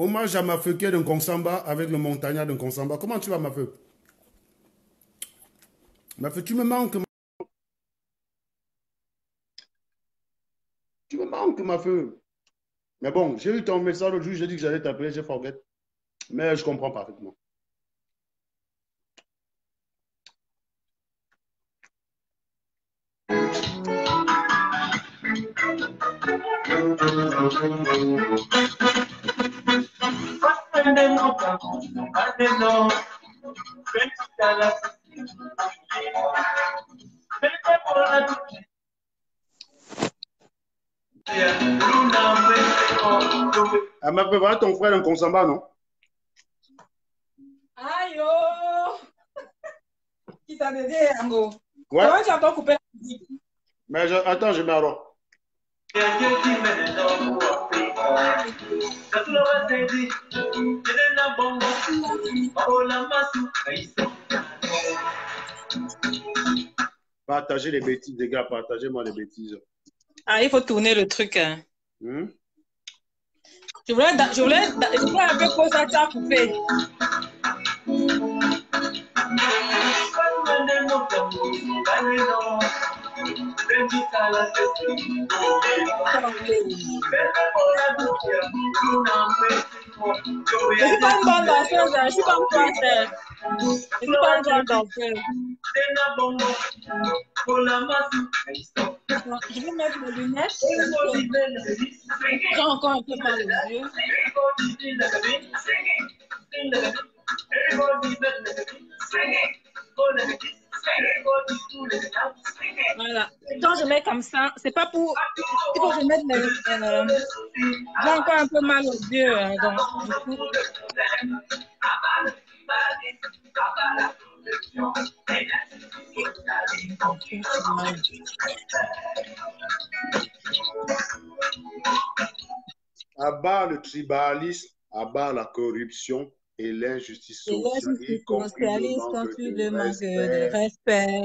Hommage à ma feu qui est d'un Konsamba avec le montagnard d'un Konsamba. Comment tu vas, ma feu? Ma feu, tu me manques. Tu me manques, ma feu. Mais bon, j'ai eu ton message l'autre jour, j'ai dit que j'allais t'appeler, j'ai forget. Mais je comprends parfaitement. Ah, ma feu, voilà ton frère d'un Konsamba, non? Aïe, oh! Qui t'a aidé, Ango? Ouais. Comment tu as encore coupé la musique? Mais attends, je mets alors. Partagez les bêtises, les gars, partagez-moi les bêtises. Ah, il faut tourner le truc. Hein. Hmm? Je voulais un peu poser ça, tu as coupé. Je suis pas une bonne danseuse, je suis comme toi, Serge. Je suis pas une bonne danseuse. Je vais mettre mes lunettes. J'ai encore un peu mal aux yeux. Voilà. Quand je mets comme ça, c'est pas pour. Il faut que je mette mes. J'ai encore un peu mal aux yeux. Donc, du coup. À bas le tribalisme, à bas la corruption et l'injustice sociale, y compris le manque de respect.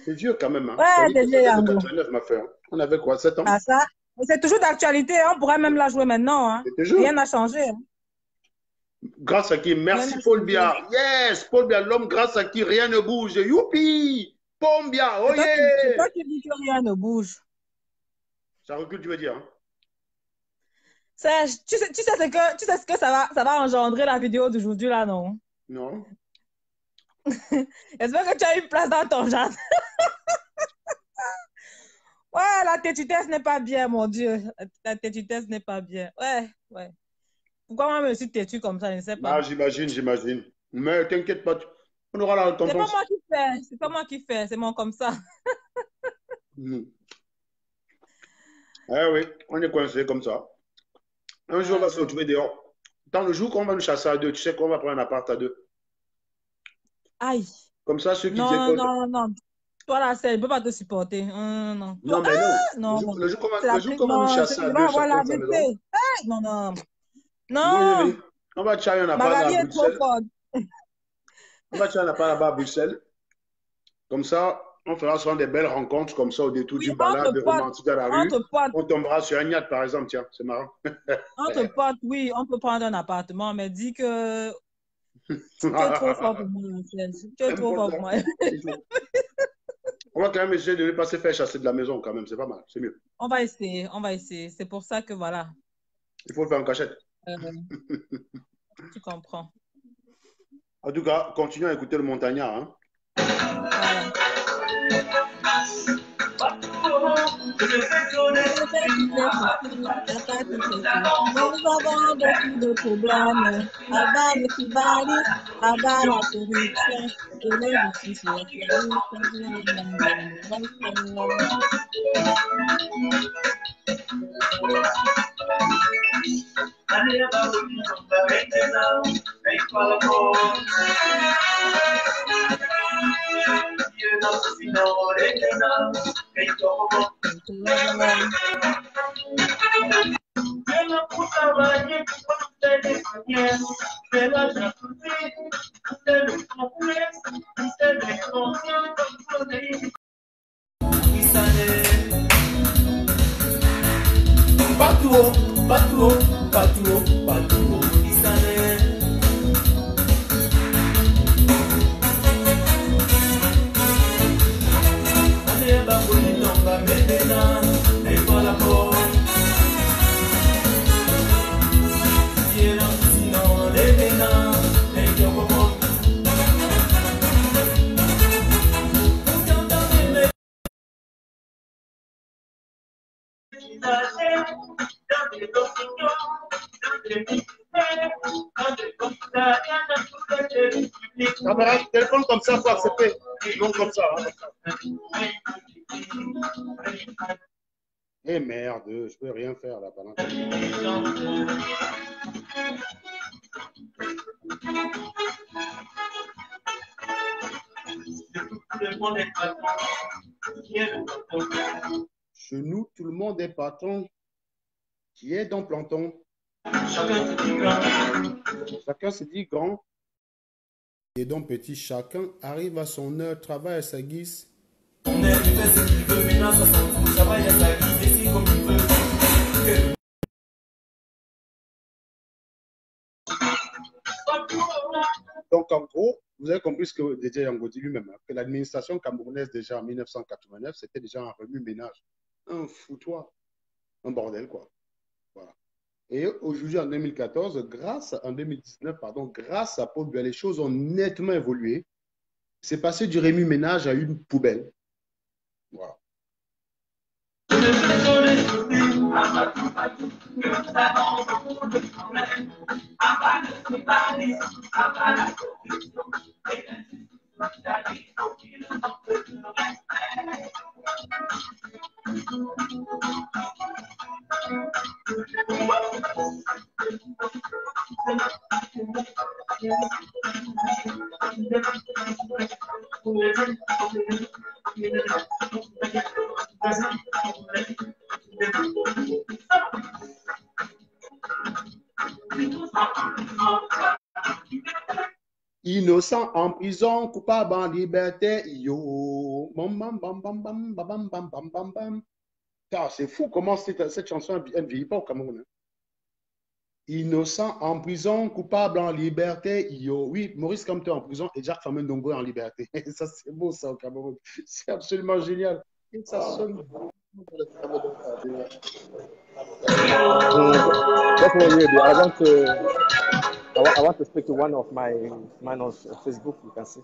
C'est dur quand même. Hein. Ouais, c'est 89, ma frère. On avait quoi, 7 ans? Ah, ça. C'est toujours d'actualité. On pourrait même la jouer maintenant. Hein. Rien n'a changé. Hein. Grâce à qui? Merci, Paul Biya. Yes, Paul Biya, l'homme grâce à qui rien ne bouge. Youpi! Paul Biya, oh yeah! C'est toi qui dis que rien ne bouge. Ça recule, tu veux dire? Hein? Tu sais ce que ça va engendrer la vidéo d'aujourd'hui, là, non? Non. J'espère que tu as une place dans ton jardin. Ouais, la tétutesse n'est pas bien, mon Dieu. La tétutesse n'est pas bien. Ouais. Pourquoi moi, je me suis têtue comme ça, je ne sais pas. Ah, j'imagine. Mais t'inquiète pas, on aura la récompense. C'est pas moi qui fais, c'est pas moi qui fais, c'est moi comme ça. Eh oui, on est coincé comme ça. Un jour, on va se retrouver dehors. Dans le jour qu'on va nous chasser à deux, tu sais qu'on va prendre un appart à deux. Aïe. Comme ça, ceux qui disent que... Non. Toi, là, je ne peux pas te supporter. Non. Non, mais non. Non. Le jour qu'on va nous chasser à deux, chacun dans sa maison. Non. On va chercher un appart à Bruxelles. On va chercher un appart là-bas à Bruxelles. Comme ça, on fera souvent des belles rencontres comme ça au détour du balade, de romantique dans la rue. On tombera sur un yacht, par exemple. Tiens, c'est marrant. Entre potes, oui, on peut prendre un appartement, mais dis que tu es trop fort pour moi. Tu es trop fort pour moi. On va quand même essayer de ne pas se faire chasser de la maison quand même. C'est pas mal, c'est mieux. On va essayer. C'est pour ça que voilà. Il faut le faire en cachette. Tu comprends. En tout cas, continuons à écouter le montagnard. Hein. Nous avons beaucoup de problèmes. Abat le tribalisme, abat la corruption et l'injustice sociale. Patuo, Camarade, téléphone comme ça pour accepter. Non comme ça. Hein. Eh merde, je peux rien faire là pendant que... Chez nous, tout le monde est patron. Qui est dans Planton? Chacun se dit grand. Et donc petit, chacun arrive à son heure, travaille à sa guise. Donc en gros, vous avez compris ce que DJ Yango dit lui-même, hein, que l'administration camerounaise déjà en 1989, c'était déjà un remue-ménage, un foutoir, un bordel quoi. Voilà. Et aujourd'hui en 2014, en 2019, pardon, grâce à Paul Biya, les choses ont nettement évolué. C'est passé du remue-ménage à une poubelle. Voilà. Innocent en prison, coupable en liberté, yo. Bam, bam, bam, bam, bam, bam, bam, bam, bam, bam. C'est fou comment cette chanson ne vieillit pas au Cameroun. Hein. Innocent en prison, coupable en liberté, yo. Oui, Maurice Kamto en prison et Jacques Famen Dongo en liberté. Ça, c'est beau, ça, au Cameroun. C'est absolument génial. Et ça sonne. Definitely, I want to speak to one of mine on Facebook. You can see.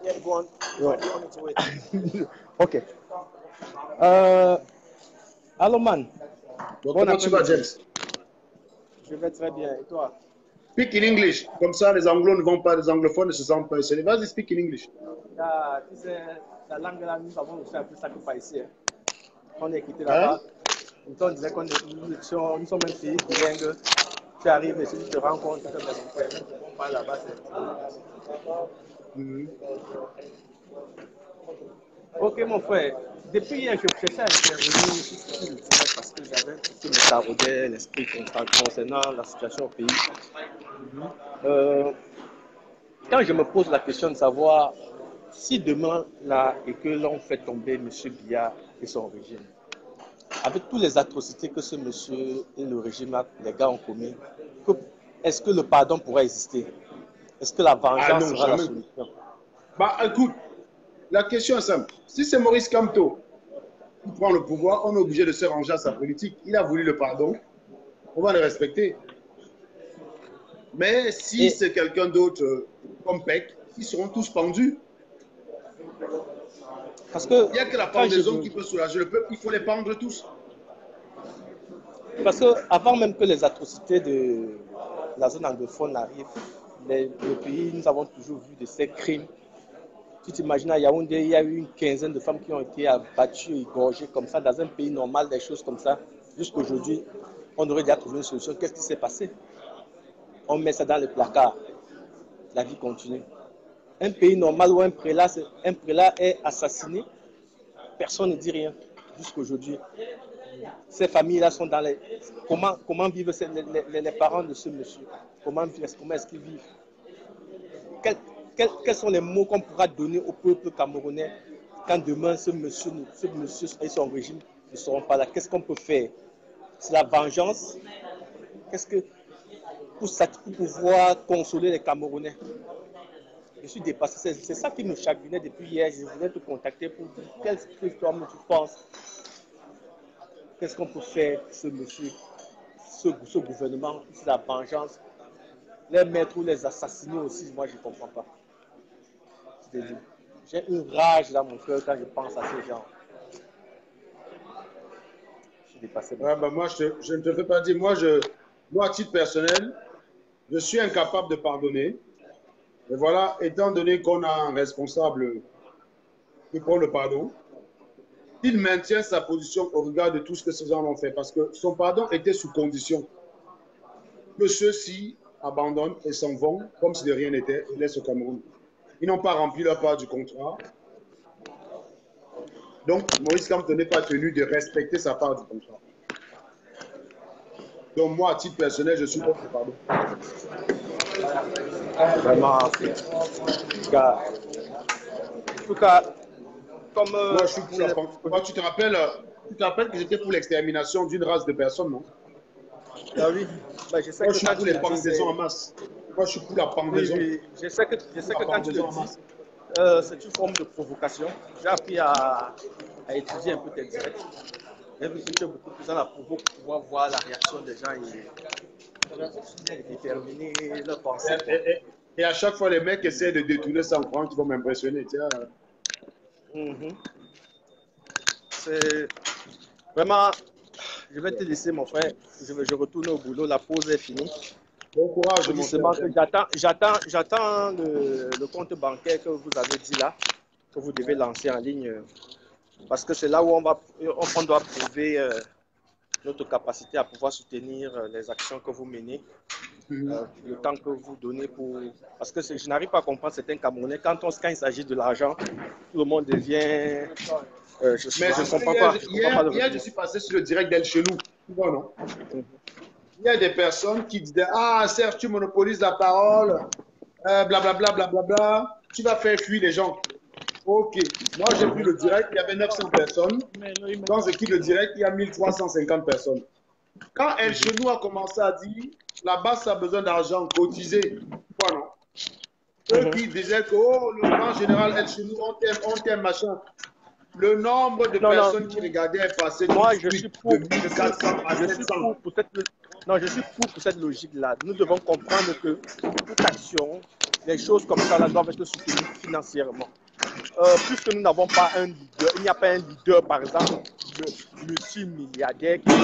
Yeah, go on. Right. You want me to wait? Okay. Allô, man. Comment tu vas, James? Je vais très bien. Et toi? Speak in English. Comme ça, les Anglo ne vont pas, les anglophones ne se sentent pas isolés. Vas-y, speak in English. Tu sais, la langue là, nous avons aussi un peu ça que pas ici. Hein. On est quitté là-bas. On disait que nous sommes un pays bilingue. Tu arrives et si tu te rends compte que mon frère, on parle là-bas, c'est... Ok, mon frère. Depuis hier, je cherchais à intervenir parce que j'avais un petit peu me taraudait l'esprit concernant la situation au pays. Quand je me pose la question de savoir si demain, là, et que l'on fait tomber M. Biya et son régime, avec toutes les atrocités que ce monsieur et le régime, les gars ont commis, est-ce que le pardon pourrait exister? Est-ce que la vengeance sera la solution? Bah écoute, la question est simple. Si c'est Maurice Kamto qui prend le pouvoir, on est obligé de se ranger à sa politique. Il a voulu le pardon, on va le respecter. Mais si c'est quelqu'un d'autre comme Peck, ils seront tous pendus. Parce que, il n'y a que la pendaison qui peut soulager le peuple, il faut les pendre tous. Parce que avant même que les atrocités de la zone anglophone arrivent, le pays, nous avons toujours vu de ces crimes. Tu t'imagines, à Yaoundé, il y a eu une quinzaine de femmes qui ont été abattues, égorgées comme ça, dans un pays normal, des choses comme ça. Jusqu'aujourd'hui, on aurait déjà trouvé une solution. Qu'est-ce qui s'est passé? On met ça dans le placard. La vie continue. Un pays normal où un prélat est assassiné, personne ne dit rien. Jusqu'aujourd'hui. Ces familles-là sont dans les... Comment vivent les parents de ce monsieur? Comment est-ce qu'ils vivent? Quels sont les mots qu'on pourra donner au peuple camerounais quand demain ce monsieur et son régime ne seront pas là? Qu'est-ce qu'on peut faire? C'est la vengeance? Qu'est-ce que... Pour pouvoir consoler les Camerounais? Je suis dépassé. C'est ça qui me chagrinait depuis hier. Je voulais te contacter pour dire qu'est-ce que toi tu penses? Qu'est-ce qu'on peut faire pour ce monsieur, ce gouvernement, c'est la vengeance? Les mettre ou les assassiner aussi, moi je ne comprends pas. J'ai une rage dans mon cœur quand je pense à ces gens. Je suis dépassé. Ouais, bah moi, je ne te fais pas dire, moi, moi, à titre personnel, je suis incapable de pardonner. Et voilà, étant donné qu'on a un responsable qui prend le pardon, il maintient sa position au regard de tout ce que ces gens ont fait. Parce que son pardon était sous condition que ceux-ci abandonnent et s'en vont comme si de rien n'était et laissent au Cameroun. Ils n'ont pas rempli leur part du contrat. Donc, Maurice Kamto n'est pas tenu de respecter sa part du contrat. Donc, moi, à titre personnel, je suis contre le pardon. Vraiment, en tout cas, comme... moi, je suis pour la... Moi, tu te rappelles que j'étais pour l'extermination d'une race de personnes, non? Ah oui, bah, je sais moi, que je suis pour les pendaisons en masse. Moi, je suis pour la pendaison. Oui, oui. Je sais que quand tu le dis, c'est une forme de provocation. J'ai appris à étudier un peu tes directs. J'ai vu que tu es beaucoup plus dans la provo pour pouvoir voir la réaction des gens et déterminer leur pensée. Et à chaque fois, les mecs essaient de détourner ça en croyant qu'ils vont m'impressionner. C'est vraiment... Je vais te laisser, mon frère. Je retourne au boulot. La pause est finie. Bon courage, mon frère. J'attends le compte bancaire que vous avez dit là, que vous devez lancer en ligne. Parce que c'est là où on doit prouver notre capacité à pouvoir soutenir les actions que vous menez. Le temps que vous donnez pour... Parce que je n'arrive pas à comprendre certains Camerounais. Quand il s'agit de l'argent, tout le monde devient... je ne comprends pas. Hier, je suis passé sur le direct d'El Chelou. Tu vois, non? Il y a des personnes qui disaient « Ah, Serge, tu monopolises la parole, blablabla, blablabla. Tu vas faire fuir les gens. » Ok. Moi, j'ai pris le direct, il y avait 900 personnes. Dans ce qui le direct, il y a 1350 personnes. Quand El Chenou a commencé à dire la base a besoin d'argent cotisé, quoi non? Eux qui disaient que oh, le grand général El Chenou, on t'aime, machin. Le nombre de personnes qui regardaient est passé de 1400 à 700. Je suis pour cette logique-là. Nous devons comprendre que toute action, les choses comme ça là, doivent être soutenues financièrement. Puisque nous n'avons pas un leader, il n'y a pas un leader, par exemple, de multimilliardaire qui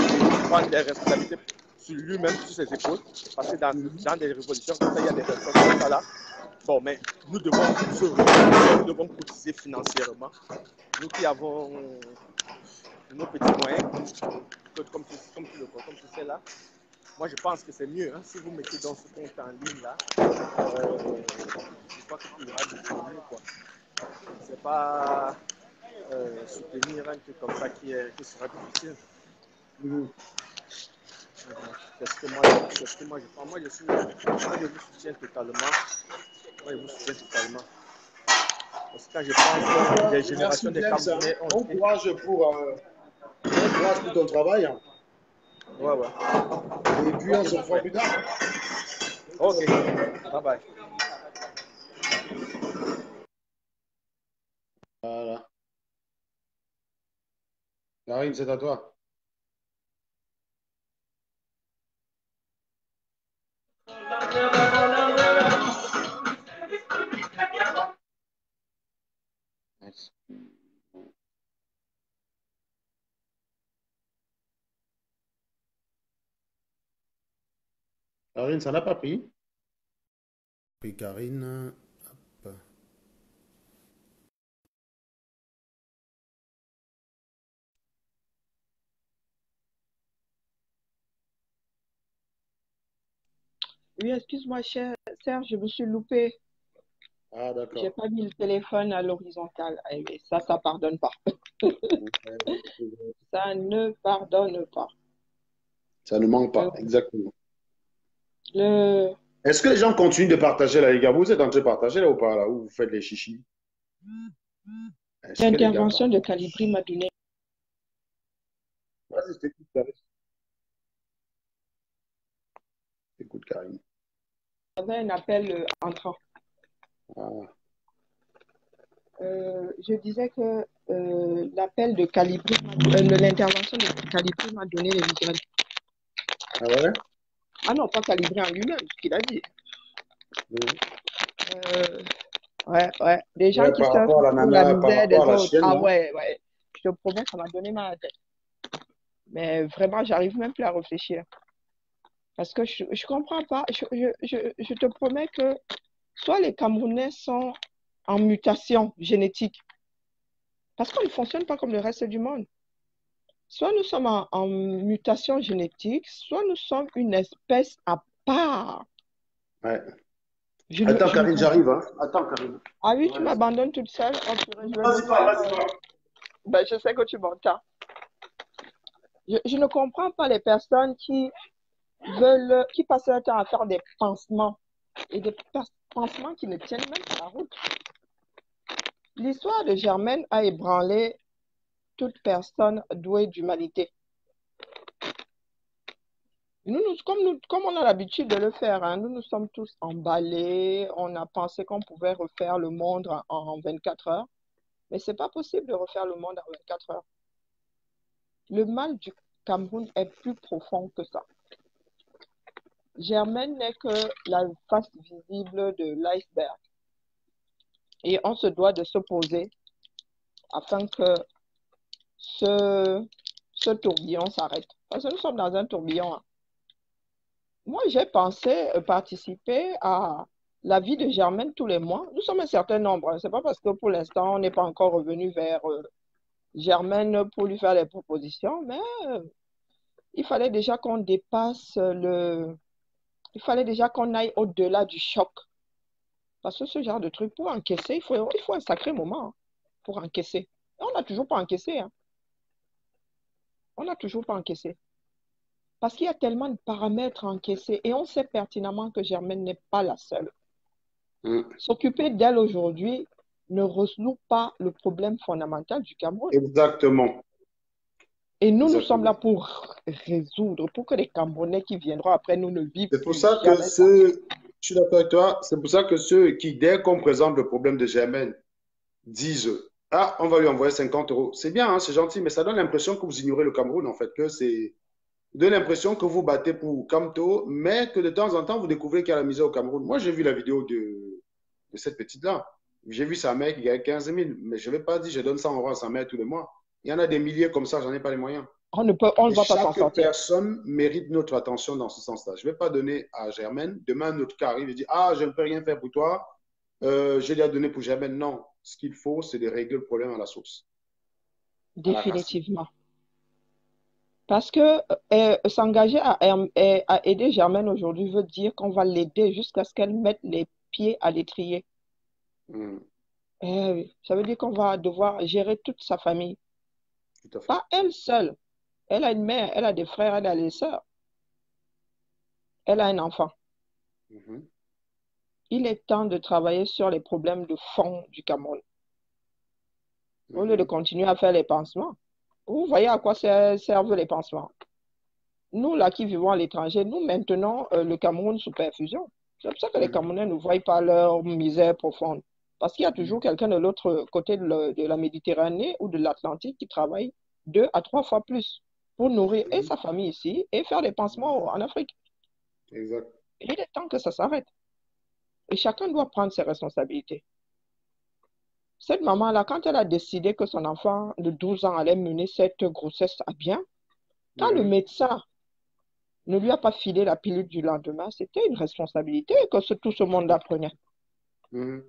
prend des responsabilités sur lui-même, sur ses épaules, parce que dans des révolutions comme ça, il y a des personnes comme ça là. Bon, mais nous devons cotiser financièrement. Nous qui avons nos petits moyens, comme tu sais là, moi je pense que c'est mieux, hein, si vous mettez dans ce compte en ligne là, je crois que tu auras du mieux, quoi. C'est pas soutenir un truc comme ça qui sera difficile. C'est ce que moi je pense. Moi je vous soutiens totalement. Parce que quand je pense que les générations des Camerounais ont bon courage pour ton travail. Ouais. Et puis on se revoit plus tard. Ok, bye bye. Voilà. Karim, c'est à toi. Nice. Karine, ça n'a pas pris. Puis Karine, hop. Oui, excuse-moi, Serge, je me suis loupé. Ah, d'accord. J'ai pas mis le téléphone à l'horizontale. Ça pardonne pas. Ça ne pardonne pas. Ça ne manque pas, exactement. Le... Est-ce que les gens continuent de partager là, les gars? Vous êtes en train de partager là ou pas, là, où vous faites les chichis? L'intervention de Calibri m'a donné. Vas-y, je t'écoute, Karine. Écoute, Karine. J'avais un appel entrant. Ah. Je disais que l'appel de Calibri, l'intervention de Calibri m'a donné les visuels. Ah ouais? Ah non, pas Calibri en lui-même, ce qu'il a dit. Ouais. Des gens qui par rapport à la nana, par rapport à la chienne. Ah ouais. Je te promets, ça m'a donné mal à la tête. Mais vraiment, j'arrive même plus à réfléchir. Parce que je ne comprends pas. Je te promets que soit les Camerounais sont en mutation génétique, parce qu'on ne fonctionne pas comme le reste du monde. Soit nous sommes en mutation génétique, soit nous sommes une espèce à part. Ouais. Attends, Karine, j'arrive. Hein. Attends, Karine. Ah oui, tu m'abandonnes toute seule. Oh, vas-y, vas-y. Ben, je sais que tu m'entends. Je ne comprends pas les personnes qui passent leur temps à faire des pansements et des pansements qui ne tiennent même pas la route. L'histoire de Germaine a ébranlé toute personne douée d'humanité. Comme on a l'habitude de le faire, hein, nous sommes tous emballés, on a pensé qu'on pouvait refaire le monde en 24 heures, mais ce n'est pas possible de refaire le monde en 24 heures. Le mal du Cameroun est plus profond que ça. Germaine n'est que la face visible de l'iceberg. Et on se doit de s'opposer afin que ce tourbillon s'arrête. Parce que nous sommes dans un tourbillon. Hein. Moi, j'ai pensé participer à la vie de Germaine tous les mois. Nous sommes un certain nombre. Ce n'est pas parce que pour l'instant, on n'est pas encore revenu vers Germaine pour lui faire des propositions, mais il fallait déjà qu'on dépasse Il fallait déjà qu'on aille au-delà du choc. Parce que ce genre de truc, pour encaisser, il faut un sacré moment hein, pour encaisser. Et on n'a toujours pas encaissé. Hein. On n'a toujours pas encaissé. Parce qu'il y a tellement de paramètres à encaisser et on sait pertinemment que Germaine n'est pas la seule. S'occuper d'elle aujourd'hui ne résout pas le problème fondamental du Cameroun. Exactement. Et nous sommes là pour résoudre, pour que les Camerounais qui viendront après nous ne vivent plus. C'est pour ça que je suis d'accord avec toi, c'est pour ça que ceux qui, dès qu'on présente le problème de Germaine, disent « Ah, on va lui envoyer 50 euros ». C'est bien, hein, c'est gentil, mais ça donne l'impression que vous ignorez le Cameroun, en fait, que c'est... donne l'impression que vous battez pour Kamto, mais que de temps en temps, vous découvrez qu'il y a la misère au Cameroun. Moi, j'ai vu la vidéo de cette petite-là. J'ai vu sa mère qui gagne 15 000, mais je ne vais pas dire je donne 100 euros à sa mère tous les mois. Il y en a des milliers comme ça, j'en ai pas les moyens. On ne va pas s'en sortir. Chaque personne mérite notre attention dans ce sens-là. Je ne vais pas donner à Germaine. Demain, notre cas arrive et dit « Ah, je ne peux rien faire pour toi. Je l'ai donné pour Germaine. » Non. Ce qu'il faut, c'est de régler le problème à la source. Définitivement. Parce que s'engager à aider Germaine aujourd'hui veut dire qu'on va l'aider jusqu'à ce qu'elle mette les pieds à l'étrier. Ça veut dire qu'on va devoir gérer toute sa famille. Pas elle seule. Elle a une mère, elle a des frères, elle a des sœurs. Elle a un enfant. Il est temps de travailler sur les problèmes de fond du Cameroun. Au lieu de continuer à faire les pansements. Vous voyez à quoi servent les pansements. Nous, là, qui vivons à l'étranger, nous maintenons le Cameroun sous perfusion. C'est pour ça que les Camerounais ne voient pas leur misère profonde. Parce qu'il y a toujours quelqu'un de l'autre côté de la Méditerranée ou de l'Atlantique qui travaille 2 à 3 fois plus pour nourrir et sa famille ici et faire des pansements en Afrique. Exact. Et il est temps que ça s'arrête. Et chacun doit prendre ses responsabilités. Cette maman-là, quand elle a décidé que son enfant de 12 ans allait mener cette grossesse à bien, quand le médecin ne lui a pas filé la pilule du lendemain, c'était une responsabilité que tout ce monde apprenait.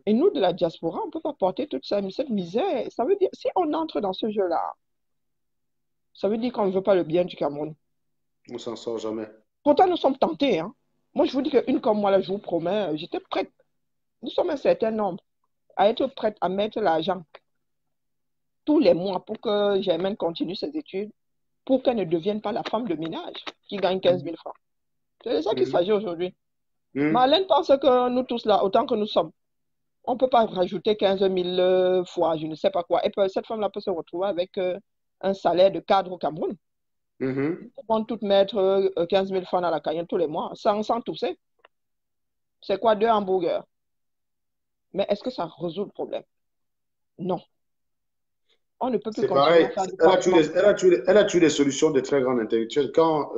Et nous, de la diaspora, on ne peut pas porter toute cette misère. Ça veut dire, si on entre dans ce jeu-là, ça veut dire qu'on ne veut pas le bien du Cameroun. On ne s'en sort jamais. Pourtant, nous sommes tentés. Hein. Moi, je vous dis qu'une comme moi, là, je vous promets, j'étais prête. Nous sommes un certain nombre à être prête à mettre l'argent tous les mois pour que Germaine continue ses études, pour qu'elle ne devienne pas la femme de ménage qui gagne 15 000 francs. C'est de ça qu'il s'agit aujourd'hui. Marlène pense que nous tous là, autant que nous sommes, on ne peut pas rajouter 15 000 fois, je ne sais pas quoi. Et cette femme-là peut se retrouver avec un salaire de cadre au Cameroun. Ils vont toutes mettre 15 000 francs dans la cayenne tous les mois, sans tousser. C'est quoi 2 hamburgers? Mais est-ce que ça résout le problème? Non. On ne peut plus continuer à faire du elle a tué des solutions de très grands intellectuels. Quand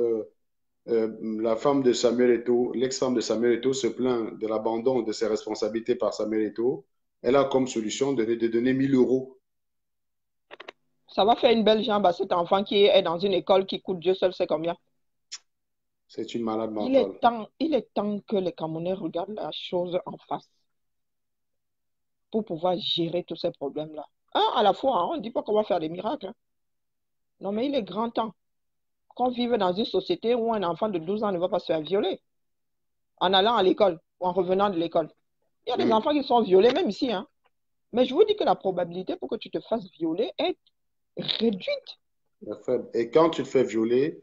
la femme de Samuel Eto'o, l'ex-femme de Samuel Eto'o se plaint de l'abandon de ses responsabilités par Samuel Eto'o, elle a comme solution de donner 1 000 euros. Ça va faire une belle jambe à cet enfant qui est dans une école qui coûte Dieu seul sait combien. C'est une malade Il mentale. est temps que les Camerounais regardent la chose en face pour pouvoir gérer tous ces problèmes-là. Un à la fois, hein, on ne dit pas qu'on va faire des miracles. Hein. Non, mais il est grand temps qu'on vive dans une société où un enfant de 12 ans ne va pas se faire violer en allant à l'école ou en revenant de l'école. Il y a des enfants qui sont violés, même ici. Hein. Mais je vous dis que la probabilité pour que tu te fasses violer est réduite. Et quand tu te fais violer,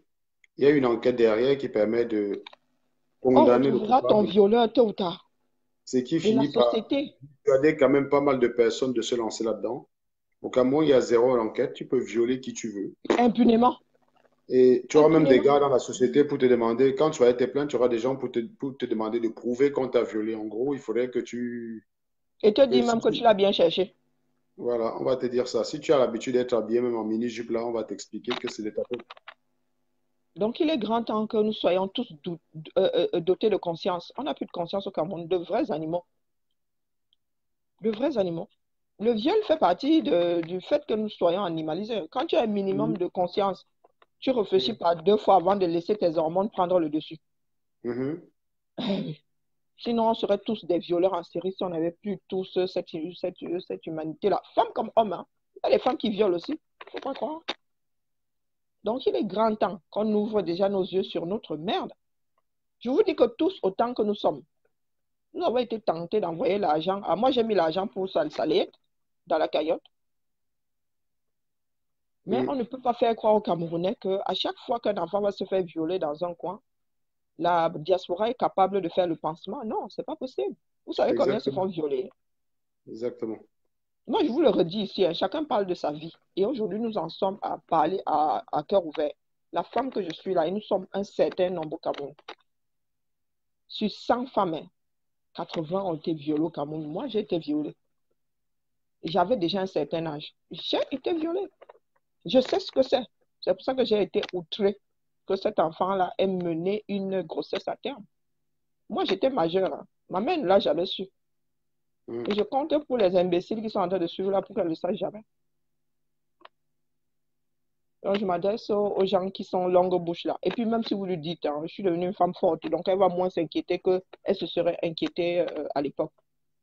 il y a une enquête derrière qui permet de condamner le coupable. Ton violeur tôt ou tard. Ce qui finit par persuader quand même pas mal de personnes de se lancer là-dedans. Au Cameroun, il y a zéro enquête. Tu peux violer qui tu veux. Impunément. Et tu auras même des gars dans la société pour te demander, quand tu vas être plainte, tu auras des gens pour te demander de prouver qu'on t'a violé. En gros, il faudrait que tu... Et te dire même que tu l'as bien cherché. Voilà, on va te dire ça. Si tu as l'habitude d'être habillé même en mini-jupe là, on va t'expliquer que c'est de ta faute. Donc, il est grand temps que nous soyons tous dotés de conscience. On n'a plus de conscience au Cameroun, de vrais animaux. De vrais animaux. Le viol fait partie du fait que nous soyons animalisés. Quand tu as un minimum de conscience, tu réfléchis pas 2 fois avant de laisser tes hormones prendre le dessus. Sinon, on serait tous des violeurs en série si on n'avait plus tous cette humanité-là. Femmes comme hommes. Hein. Il y a les femmes qui violent aussi. Il ne faut pas croire. Donc, il est grand temps qu'on ouvre déjà nos yeux sur notre merde. Je vous dis que tous, autant que nous sommes, nous avons été tentés d'envoyer l'argent. Ah, moi, j'ai mis l'argent pour ça, le salaire dans la cagnotte. Mais on ne peut pas faire croire aux Camerounais qu'à chaque fois qu'un enfant va se faire violer dans un coin, la diaspora est capable de faire le pansement. Non, ce n'est pas possible. Vous savez combien se font violer? Exactement. Moi, je vous le redis ici, hein, chacun parle de sa vie. Et aujourd'hui, nous en sommes à parler à cœur ouvert. La femme que je suis là, et nous sommes un certain nombre au Cameroun. Sur 100 femmes, 80 ont été violées au Cameroun. Moi, j'ai été violée. J'avais déjà un certain âge. J'ai été violée. Je sais ce que c'est. C'est pour ça que j'ai été outrée que cet enfant-là ait mené une grossesse à terme. Moi, j'étais majeure. Hein. Ma mère ne l'a jamais su. Et je compte pour les imbéciles qui sont en train de suivre là pour qu'elle ne le sache jamais. Donc, je m'adresse aux gens qui sont longue bouche là. Et puis, même si vous lui dites, hein, je suis devenue une femme forte, donc elle va moins s'inquiéter qu'elle se serait inquiétée à l'époque.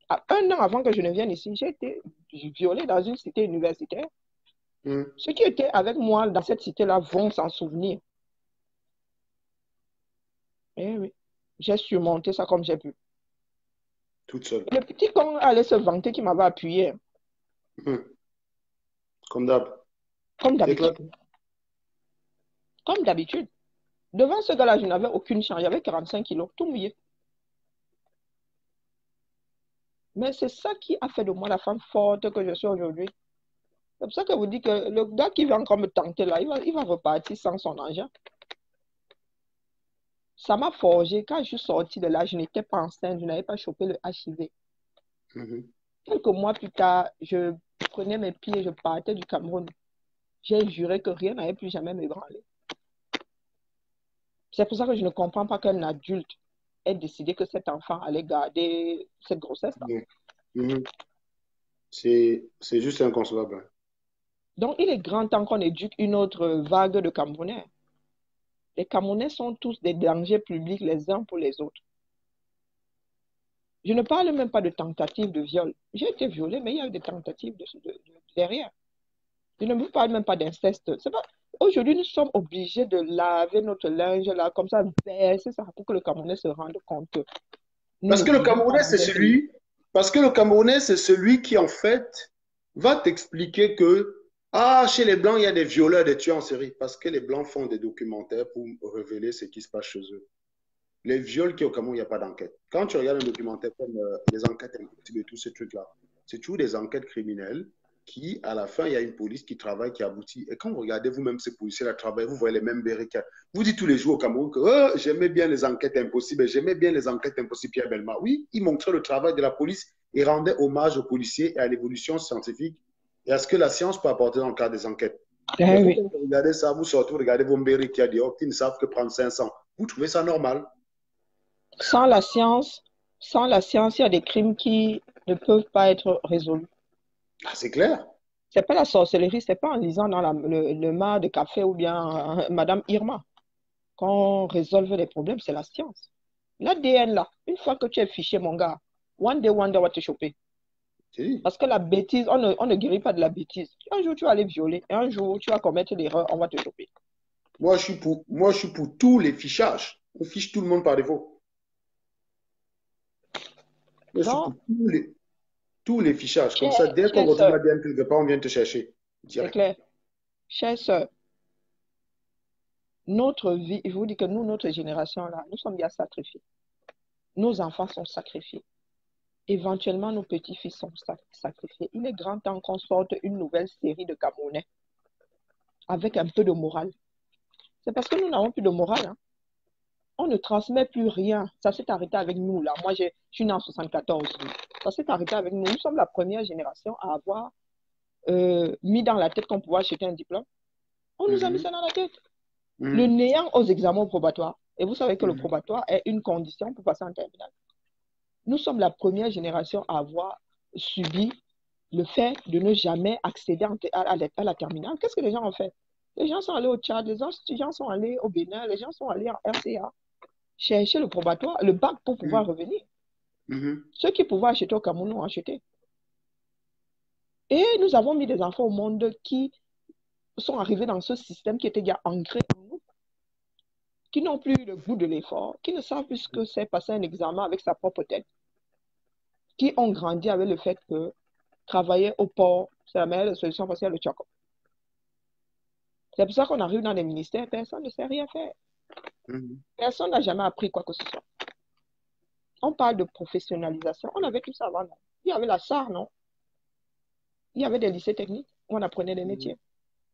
1 an avant que je ne vienne ici, j'ai été violée dans une cité universitaire. Ceux qui étaient avec moi dans cette cité-là vont s'en souvenir. Eh oui, j'ai surmonté ça comme j'ai pu. Toute seule. Le petit con allait se vanter qui m'avait appuyé. Comme d'hab. Comme d'habitude. Comme d'habitude. Devant ce gars-là, je n'avais aucune chance. J'avais 45 kilos, tout mouillé. Mais c'est ça qui a fait de moi la femme forte que je suis aujourd'hui. C'est pour ça que vous dites que le gars qui va encore me tenter là, il va repartir sans son argent. Ça m'a forgé. Quand je suis sortie de là, je n'étais pas enceinte, je n'avais pas chopé le HIV. Quelques mois plus tard, je prenais mes pieds et je partais du Cameroun. J'ai juré que rien n'allait plus jamais m'ébranler. C'est pour ça que je ne comprends pas qu'un adulte ait décidé que cet enfant allait garder cette grossesse-là. C'est juste inconcevable. Donc, il est grand temps qu'on éduque une autre vague de Camerounais. Les Camerounais sont tous des dangers publics les uns pour les autres. Je ne parle même pas de tentatives de viol. J'ai été violée, mais il y a eu des tentatives derrière. Je ne vous parle même pas d'inceste. Aujourd'hui, nous sommes obligés de laver notre linge là, comme ça, verser ça pour que le Camerounais se rende compte que... Parce que le Camerounais, c'est celui... Parce que le Camerounais, c'est celui qui, en fait, va t'expliquer que chez les Blancs, il y a des violeurs, des tueurs en série. Parce que les Blancs font des documentaires pour révéler ce qui se passe chez eux. Les viols qui au Cameroun, il n'y a pas d'enquête. Quand tu regardes un documentaire comme les enquêtes impossibles et tous ces trucs-là, c'est toujours des enquêtes criminelles qui, à la fin, il y a une police qui travaille, qui aboutit. Et quand vous regardez vous-même ces policiers-là travailler, vous voyez les mêmes barricades. Vous dites tous les jours au Cameroun que j'aimais bien les enquêtes impossibles, j'aimais bien les enquêtes impossibles, Pierre Bellemare. Oui, il montrait le travail de la police et rendait hommage aux policiers et à l'évolution scientifique et à ce que la science peut apporter dans le cadre des enquêtes. Oui. Vous regardez ça, vous sortez, vous regardez vos barricades qui ne savent que prendre 500. Vous trouvez ça normal? Sans la science, il y a des crimes qui ne peuvent pas être résolus. C'est clair. C'est pas la sorcellerie, c'est pas en lisant dans le mar de café ou bien Madame Irma qu'on résolve les problèmes, c'est la science. L'ADN, là, une fois que tu es fiché, mon gars, one day, on va te choper. Parce que la bêtise, on ne guérit pas de la bêtise. Un jour, tu vas aller violer. Et un jour, tu vas commettre l'erreur, on va te choper. Moi, je suis pour tous les fichages. On fiche tout le monde par défaut. Moi, je suis pour tous les fichages. Comme ça, dès qu'on retrouve l'ADN quelque part, on vient te chercher. C'est clair. Chère sœur, notre vie, je vous dis que nous, notre génération, là, nous sommes bien sacrifiés. Nos enfants sont sacrifiés. Éventuellement, nos petits-fils sont sacrifiés. Il est grand temps qu'on sorte une nouvelle série de Camerounais avec un peu de morale. C'est parce que nous n'avons plus de morale. Hein. On ne transmet plus rien. Ça s'est arrêté avec nous. Là. Moi, je suis né en 74. Ça s'est arrêté avec nous. Nous sommes la première génération à avoir mis dans la tête qu'on pouvait acheter un diplôme. On nous a mis ça dans la tête. Le néant aux examens probatoires. Et vous savez que le probatoire est une condition pour passer en terminale. Nous sommes la première génération à avoir subi le fait de ne jamais accéder à la terminale. Qu'est-ce que les gens ont fait? Les gens sont allés au Tchad, les gens sont allés au Bénin, les gens sont allés en RCA chercher le probatoire, le bac pour pouvoir revenir. Ceux qui pouvaient acheter au Cameroun ont acheté. Et nous avons mis des enfants au monde qui sont arrivés dans ce système qui était déjà ancré en nous, qui n'ont plus le goût de l'effort, qui ne savent plus ce que c'est passer un examen avec sa propre tête, qui ont grandi avec le fait que travailler au port, c'est la meilleure solution parce qu'il y a le tchako. C'est pour ça qu'on arrive dans les ministères, personne ne sait rien faire. Personne n'a jamais appris quoi que ce soit. On parle de professionnalisation. On avait tout ça avant, non? Il y avait la SAR, non? Il y avait des lycées techniques où on apprenait des métiers.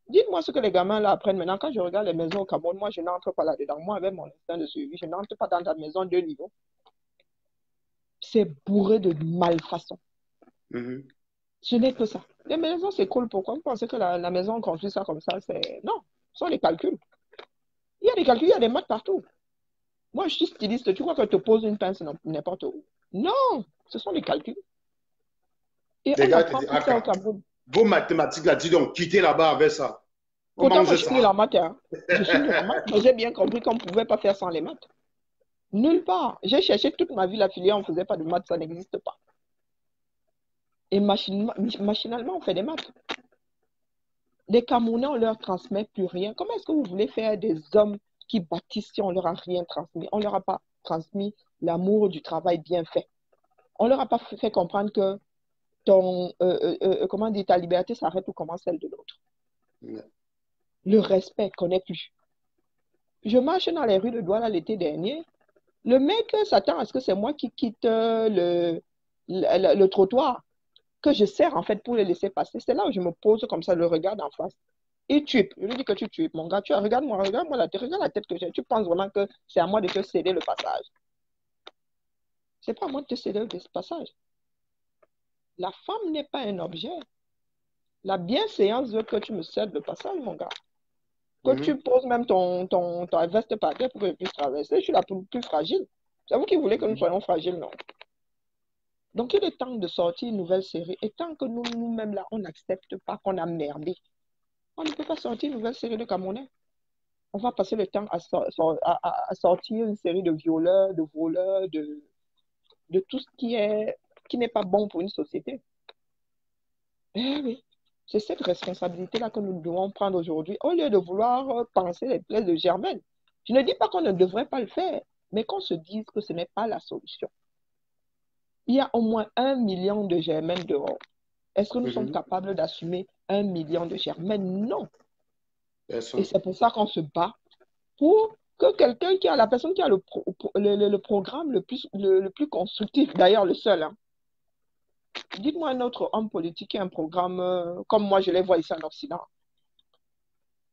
Dites-moi ce que les gamins là apprennent maintenant. Quand je regarde les maisons au Cameroun, moi, je n'entre pas là-dedans. Moi, avec mon instinct de suivi, je n'entre pas dans ta maison de niveau. C'est bourré de malfaçons. Ce n'est que ça. Les maisons s'écroulent. Pourquoi vous pensez que la maison, on construit ça comme ça? Non, ce sont des calculs. Il y a des calculs, il y a des maths partout. Moi, je suis styliste. Tu crois que je te pose une pince n'importe où? Non, ce sont des calculs. Et les gars, vos mathématiques, là, dis donc, quittez là-bas avec ça. Pourtant, moi, je suis la maths. Hein. Je suis la maths. Mais j'ai bien compris qu'on ne pouvait pas faire sans les maths. Nulle part. J'ai cherché toute ma vie la filière, on ne faisait pas de maths, ça n'existe pas. Et machinalement, on fait des maths. Les Camerounais, on ne leur transmet plus rien. Comment est-ce que vous voulez faire des hommes qui bâtissent si on ne leur a rien transmis? On ne leur a pas transmis l'amour du travail bien fait. On ne leur a pas fait comprendre que comment dire, ta liberté s'arrête où commence celle de l'autre. Le respect, qu'on n'ait plus. Je marche dans les rues de Douala l'été dernier. Le mec s'attend à ce que c'est moi qui quitte le trottoir, que je sers en fait pour le laisser passer. C'est là où je me pose comme ça, le regard en face. Il tue. Je lui dis que tu tues, mon gars. Regarde-moi regarde la tête que j'ai. Tu penses vraiment que c'est à moi de te céder le passage. C'est pas à moi de te céder le passage. La femme n'est pas un objet. La bienséance veut que tu me cèdes le passage, mon gars. Que tu poses même ta veste par terre pour que je puisse traverser. Je suis la plus fragile. C'est vous qui voulez que nous soyons fragiles, non? Donc, il est temps de sortir une nouvelle série. Et tant que nous-mêmes, là, on n'accepte pas qu'on a merdé, on ne peut pas sortir une nouvelle série de Camerounais. On va passer le temps à sortir une série de violeurs, de voleurs, de tout ce qui n'est pas bon pour une société. Eh oui. C'est cette responsabilité-là que nous devons prendre aujourd'hui, au lieu de vouloir penser les plaies de Germaine. Je ne dis pas qu'on ne devrait pas le faire, mais qu'on se dise que ce n'est pas la solution. Il y a au moins 1 million de Germaines dehors. Est-ce que nous sommes capables d'assumer 1 million de Germaines? Non. Et c'est pour ça qu'on se bat pour que quelqu'un qui a, la personne qui a le programme le plus constructif, d'ailleurs le seul, hein. Dites-moi un autre homme politique qui a un programme comme moi je les vois ici en Occident.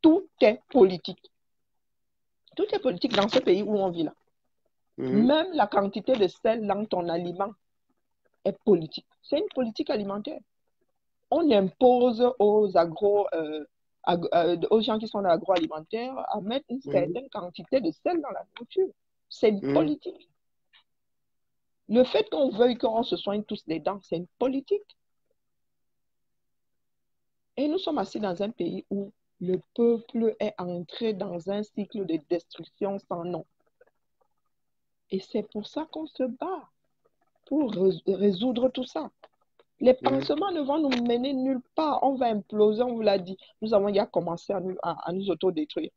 Tout est politique. Tout est politique dans ce pays où on vit là. Même la quantité de sel dans ton aliment est politique. C'est une politique alimentaire. On impose aux gens qui sont dans l'agroalimentaire à mettre une certaine quantité de sel dans la nourriture. C'est une politique. Le fait qu'on veuille qu'on se soigne tous les dents, c'est une politique. Et nous sommes assis dans un pays où Le peuple est entré dans un cycle de destruction sans nom. Et c'est pour ça qu'on se bat, pour résoudre tout ça. Les pansements ne vont nous mener nulle part. On va imploser, on vous l'a dit. Nous avons déjà commencé à nous autodétruire.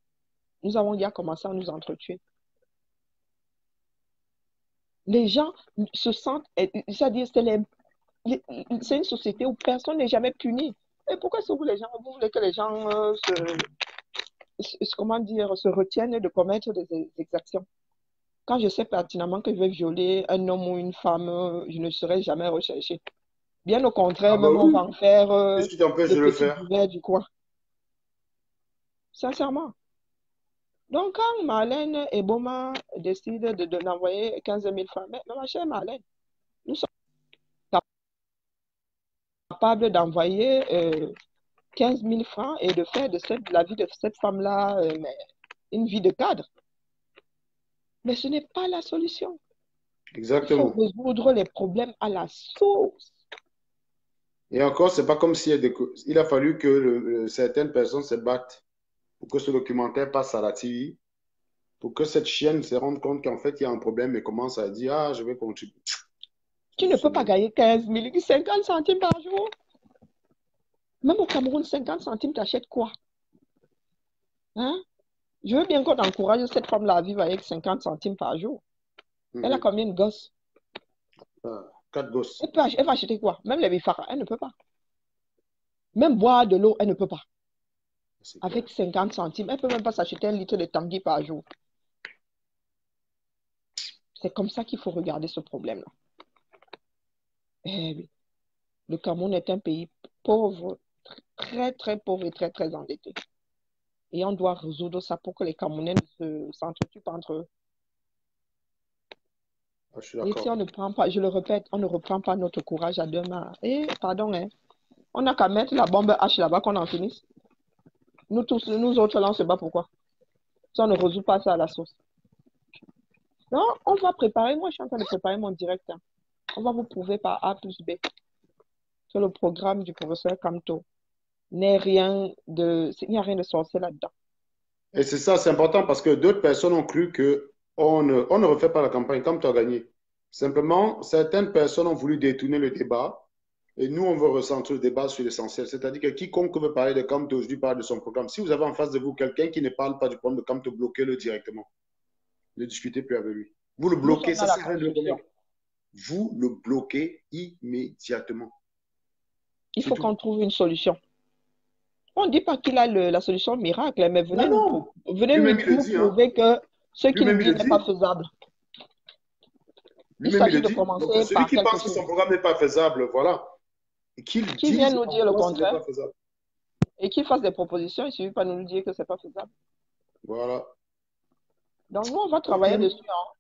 Nous avons déjà commencé à nous entretuer. Les gens se sentent, c'est-à-dire c'est une société où personne n'est jamais puni. Et pourquoi vous voulez que les gens se retiennent de commettre des exactions? Quand je sais pertinemment que je vais violer un homme ou une femme, je ne serai jamais recherché. Bien au contraire, même on va en faire Qu'est-ce qui t'empêche de le faire? Du coin. Sincèrement. Donc, quand Marlène et Boma décident d'envoyer 15 000 francs, mais ma chère Marlène, nous sommes capables d'envoyer 15 000 francs et de faire de la vie de cette femme-là une vie de cadre. Mais ce n'est pas la solution. Exactement. Il faut résoudre les problèmes à la source. Et encore, c'est pas comme si il a fallu que certaines personnes se battent pour que ce documentaire passe à la TV, pour que cette chienne se rende compte qu'en fait, il y a un problème et commence à dire, ah, je vais continuer. Tu ne peux pas gagner 15 000, 50 centimes par jour. Même au Cameroun, 50 centimes, tu achètes quoi? Hein? Je veux bien qu'on encourage cette femme-là à vivre avec 50 centimes par jour. Elle a combien de gosses? 4 gosses. Elle va acheter quoi? Même les bifara, elle ne peut pas. Même boire de l'eau, elle ne peut pas. Avec 50 centimes, elle ne peut même pas s'acheter un litre de tanguy par jour. C'est comme ça qu'il faut regarder ce problème-là. Eh oui. Le Cameroun est un pays pauvre, très, très pauvre et très, très endetté. Et on doit résoudre ça pour que les Camerounais ne s'entretuent pas entre eux. Ah, je suis et si on ne prend pas, je le répète, on ne reprend pas notre courage à deux mains. Et pardon, hein, on n'a qu'à mettre la bombe H là-bas qu'on en finisse. Nous tous, nous autres là, on se bat pourquoi? Si on ne résout pas ça à la source. Non, on va préparer, moi je suis en train de préparer mon direct. Hein. On va vous prouver par A plus B que le programme du professeur Kamto il n'y a rien de sorcier là-dedans. Et c'est ça, c'est important parce que d'autres personnes ont cru qu'on ne refait pas la campagne comme tu as gagné. Simplement, certaines personnes ont voulu détourner le débat et nous, on veut recentrer le débat sur l'essentiel. C'est-à-dire que quiconque veut parler de Kamto aujourd'hui parle de son programme. Si vous avez en face de vous quelqu'un qui ne parle pas du problème de Kamto, bloquez-le directement. Ne discutez plus avec lui. Vous le bloquez, ça sert à rien de le connaître. Vous le bloquez immédiatement. Il faut qu'on trouve une solution. On ne dit pas qu'il a la solution miracle, mais venez nous prouver que ce qu'il dit n'est pas faisable. Il s'agit de commencer par celui qui pense que son programme n'est pas faisable, voilà. Qui vient nous dire le contraire et qui fasse des propositions, il ne suffit pas de nous dire que ce n'est pas faisable. Voilà. Donc nous, on va travailler dessus. Hein.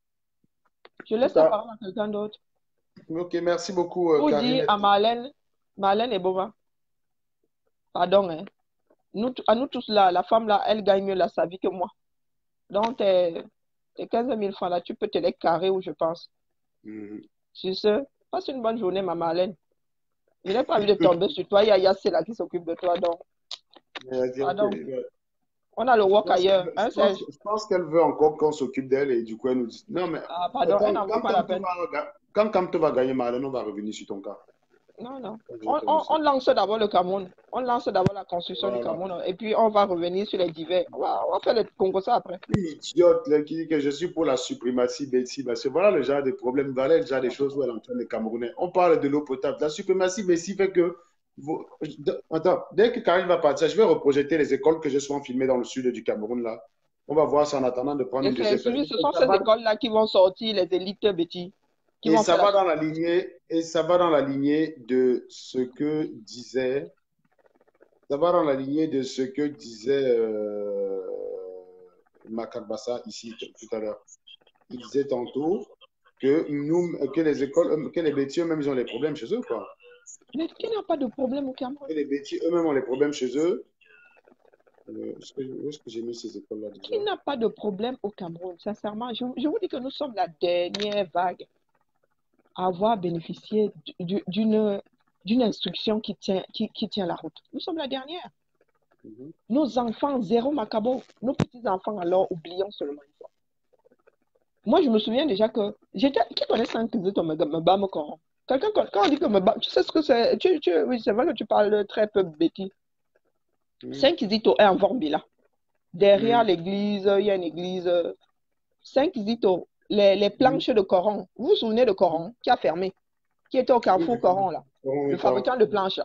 Je laisse la parole à quelqu'un d'autre. Ok, merci beaucoup. Pour dire à Marlène et Boma, pardon, hein. À nous tous là, la femme là, elle gagne mieux là, sa vie que moi. Donc, tes 15 000 francs là, tu peux te les carrer où je pense. Sur ce, passe une bonne journée, ma Marlène. Je n'ai pas envie de tomber sur toi. Il y a Yassé là qui s'occupe de toi. Donc, pardon. On a le work ailleurs. Je pense qu'elle veut encore qu'on s'occupe d'elle et du coup, elle nous dit non, mais. Pardon, elle n'en vaut pas la peine. Quand Kamto va gagner, Marlène, on va revenir sur ton cas. Non. On lance d'abord le Cameroun. On lance d'abord la construction du Cameroun. Et puis, on va revenir sur les divers. On va faire le Congo ça après. Une idiote là, qui dit que je suis pour la suprématie Bessie. Parce que voilà le genre de problème. Voilà le genre de choses où elle entraîne les Camerounais. On parle de l'eau potable. La suprématie Bessie fait que. Attends, dès que Karine va partir, je vais reprojeter les écoles que je sois filmées dans le sud du Cameroun là. On va voir ça en attendant de prendre une deuxième. Ce sont ces écoles-là qui vont sortir les élites Betty. Et ça va dans la lignée de ce que disait. Ça va dans la lignée de ce que disait Makarbassa ici tout à l'heure. Il disait tantôt que les écoles, que les bêtiers eux-mêmes ils ont les problèmes chez eux, quoi. Mais qui n'a pas de problème au Cameroun? Que les bêtiers eux-mêmes ont les problèmes chez eux. Où est-ce que j'ai mis ces écoles-là déjà? Qui n'a pas de problème au Cameroun? Sincèrement, je vous dis que nous sommes la dernière vague à avoir bénéficié d'une instruction qui tient la route. Nous sommes la dernière. Nos enfants, zéro macabo. Nos petits-enfants, alors, oublions seulement ça. Moi, je me souviens déjà que qui connaît 5 Kizito Mbam Coran? Quelqu'un, quand on dit que Mbam, tu sais ce que c'est? Oui, c'est vrai que tu parles très peu Betty. 5 Kizito est en Vorbila. Derrière l'église, il y a une église. 5 Kizito, les planches de Coran. Vous vous souvenez de Coran qui a fermé? Qui était au Carrefour Coran, là? Le fabricant de planches.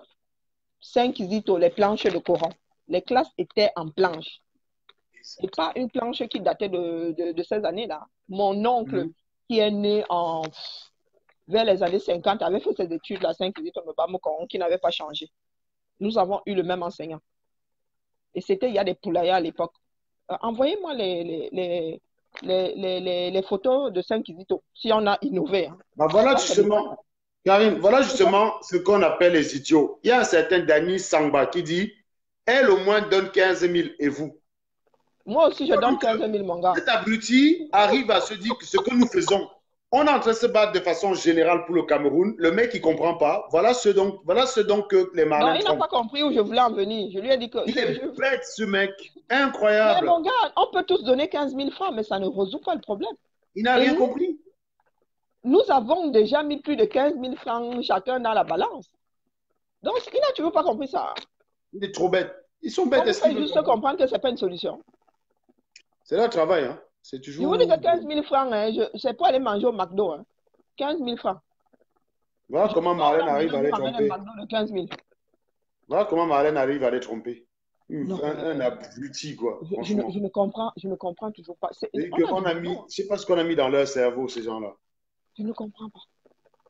5 Kizito, les planches de Coran. Les classes étaient en planche. Et pas une planche qui datait de ces années-là. Mon oncle, qui est né vers les années 50, avait fait ses études à 5 Kizito Mbam Coran, qui n'avait pas changé. Nous avons eu le même enseignant. Et c'était, il y a des poulaillas à l'époque. Envoyez-moi les photos de 5 Kizito, si on a innové. Hein. Bah voilà justement, Karine, voilà justement ce qu'on appelle les idiots. Il y a un certain Dani Sangba qui dit, elle au moins donne 15 000 et vous. Moi aussi, je donne 15 000, mon gars. Cet abruti arrive à se dire que ce que nous faisons, on est en train de se battre de façon générale pour le Cameroun. Le mec, il ne comprend pas. Voilà ce dont que les marins. Non, il n'a pas compris où je voulais en venir. Je lui ai dit que. Il est bête, ce mec. Incroyable. Mais mon gars, on peut tous donner 15 000 francs, mais ça ne résout pas le problème. Il n'a rien compris. Nous avons déjà mis plus de 15 000 francs chacun dans la balance. Donc, il n'a toujours pas compris ça. Il est trop bête. Ils sont bêtes. Il faut juste comprendre que ce n'est pas une solution. C'est leur travail, hein. C'est toujours. Je vous dis que 15 000 francs, hein, c'est pour aller manger au McDo. Hein. 15 000 francs. Voilà comment Marlène arrive à les tromper. De 15 000. Voilà comment Marlène arrive à les tromper. Un abruti, quoi. Je ne comprends toujours pas. Je ne sais pas ce qu'on a mis dans leur cerveau, ces gens-là. Je ne comprends pas.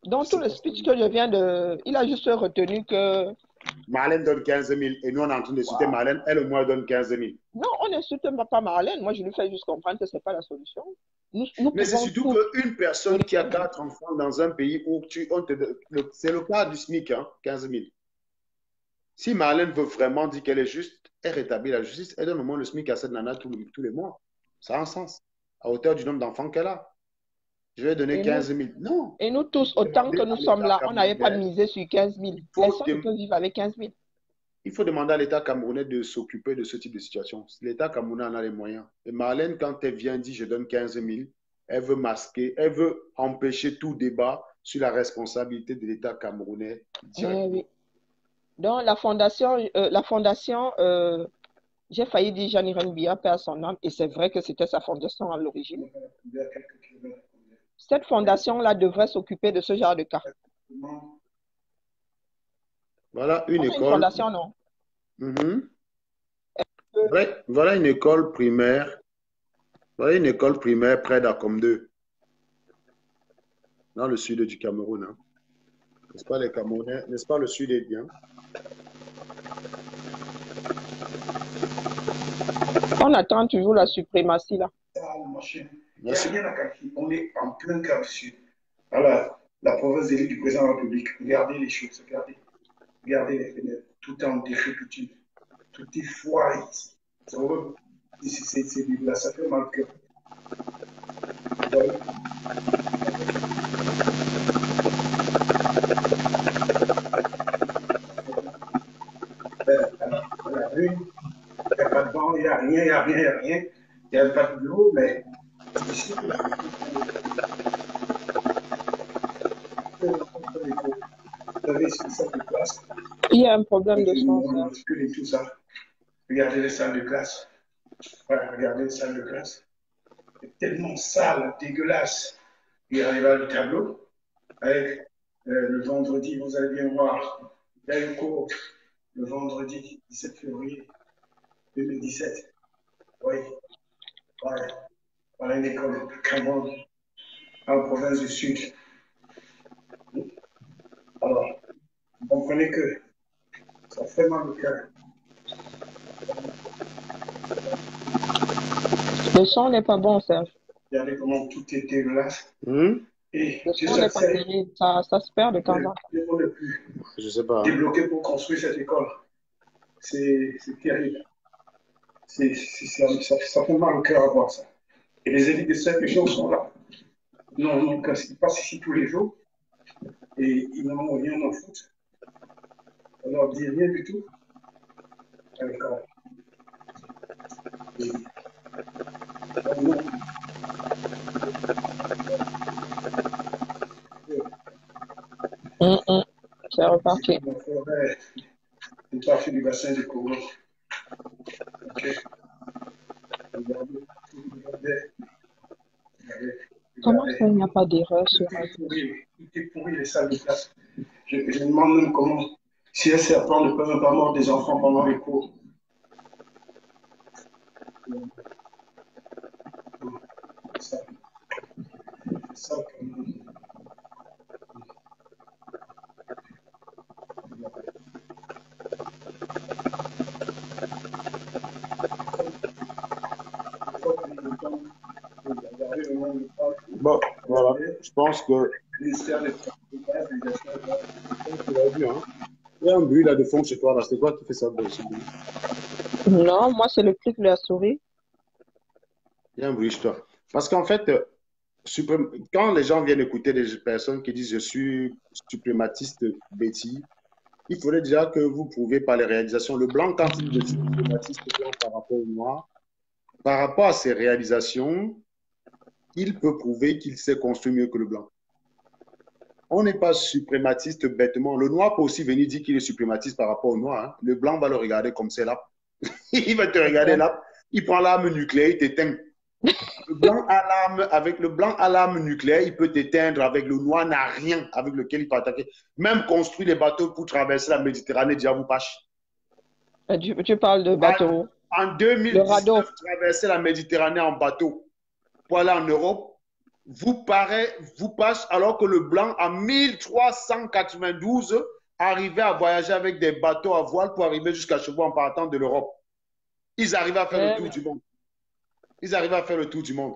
Dans tout le speech que je viens de... Il a juste retenu que... Marlène donne 15 000 et nous on est en train d'insulter Marlène, elle au moins donne 15 000. Non, on n'insulte pas Marlène. Moi, je lui fais juste comprendre que ce n'est pas la solution. Mais c'est surtout qu'une personne qui a 4 enfants dans un pays où c'est le cas du SMIC, hein, 15 000. Si Marlène veut vraiment dire qu'elle est juste, elle rétablit la justice, elle donne au moins le SMIC à cette nana tous les mois. Ça a un sens, à hauteur du nombre d'enfants qu'elle a. Je vais donner 15 000. Non. Et nous tous, autant que nous sommes là, on n'avait pas misé sur 15 000. Personne ne peut vivre avec 15 000. Il faut demander à l'État camerounais de s'occuper de ce type de situation. L'État camerounais en a les moyens. Et Marlène, quand elle vient dire je donne 15 000, elle veut masquer, elle veut empêcher tout débat sur la responsabilité de l'État camerounais. Oui. Donc, la fondation j'ai failli dire Jeanne-Irène Bia, perd son âme, et c'est vrai que c'était sa fondation à l'origine. Cette fondation-là devrait s'occuper de ce genre de cas. Voilà une école. Une fondation, non? Voilà une école primaire. Voilà une école primaire près d'Akom 2, dans le sud du Cameroun. Hein. N'est-ce pas les Camerounais? N'est-ce pas le sud est bien? On attend toujours la suprématie là. Merci. On est en plein cœur sud. Voilà, la province élue du président de la République. Regardez les choses, regardez les fenêtres. Tout est en décrépitude. Tout est foiré ici. C'est ça fait mal au cœur. La rue, il n'y a pas de banc, il n'y a rien. Il n'y a pas de bureau, mais ici, vous avez une salle de classe. Il y a un problème de son. Tout ça. Regardez les salles de classe. Voilà, regardez les salles de classe. C'est tellement sale, dégueulasse. Et regardez le tableau. Avec le vendredi, vous allez bien voir, il y a une cours le vendredi 17 février 2017. Oui. Voilà une école de Cameroun, en province du Sud. Alors, vous comprenez que ça fait mal au cœur. Le son n'est pas bon, Serge. Regardez comment tout est dégueulasse. Et le son n'est pas terrible. Ça se perd de temps en temps. On n'est plus débloqué pour construire cette école. C'est terrible. Ça fait mal au cœur à voir ça. Et les élites de cette région sont là. Non, ils passent ici tous les jours. Et ils n'en ont rien à foutre. On leur dit rien du tout. À l'école. C'est reparti. Une partie du bassin du Congo. Ok. Regardez. Comment ça, il n'y a pas d'erreur sur Tout est pourri, les salles de classe. Je me demande même comment, si un serpent ne peut même pas mordre des enfants pendant les cours. C'est ça quand même. Bon, voilà, je pense que... Il y a un bruit là de fond chez toi, là. C'est quoi qui fait ça? Non, moi c'est le clic de la souris. Il y a un bruit chez toi. Parce qu'en fait, quand les gens viennent écouter des personnes qui disent je suis suprématiste Betty, il faudrait déjà que vous prouvez par les réalisations. Le blanc, quand il dit je suis suprématiste blanc par rapport au noir, par rapport à ses réalisations, il peut prouver qu'il s'est construit mieux que le blanc. On n'est pas suprématiste bêtement. Le noir peut aussi venir dire qu'il est suprématiste par rapport au noir. Hein. Le blanc va le regarder comme c'est là. Il va te regarder là. Il prend l'arme nucléaire, il t'éteint. Avec le blanc à l'arme nucléaire, il peut t'éteindre. Avec le noir, n'a rien avec lequel il peut attaquer. Même construire les bateaux pour traverser la Méditerranée, déjà vous pâche. Tu parles de bateau. En 2019, traverser la Méditerranée en bateau pour aller en Europe, vous passe alors que le blanc, en 1392, arrivait à voyager avec des bateaux à voile pour arriver jusqu'à chez vous en partant de l'Europe. Ils arrivaient à faire le tour du monde. Ils arrivaient à faire le tour du monde.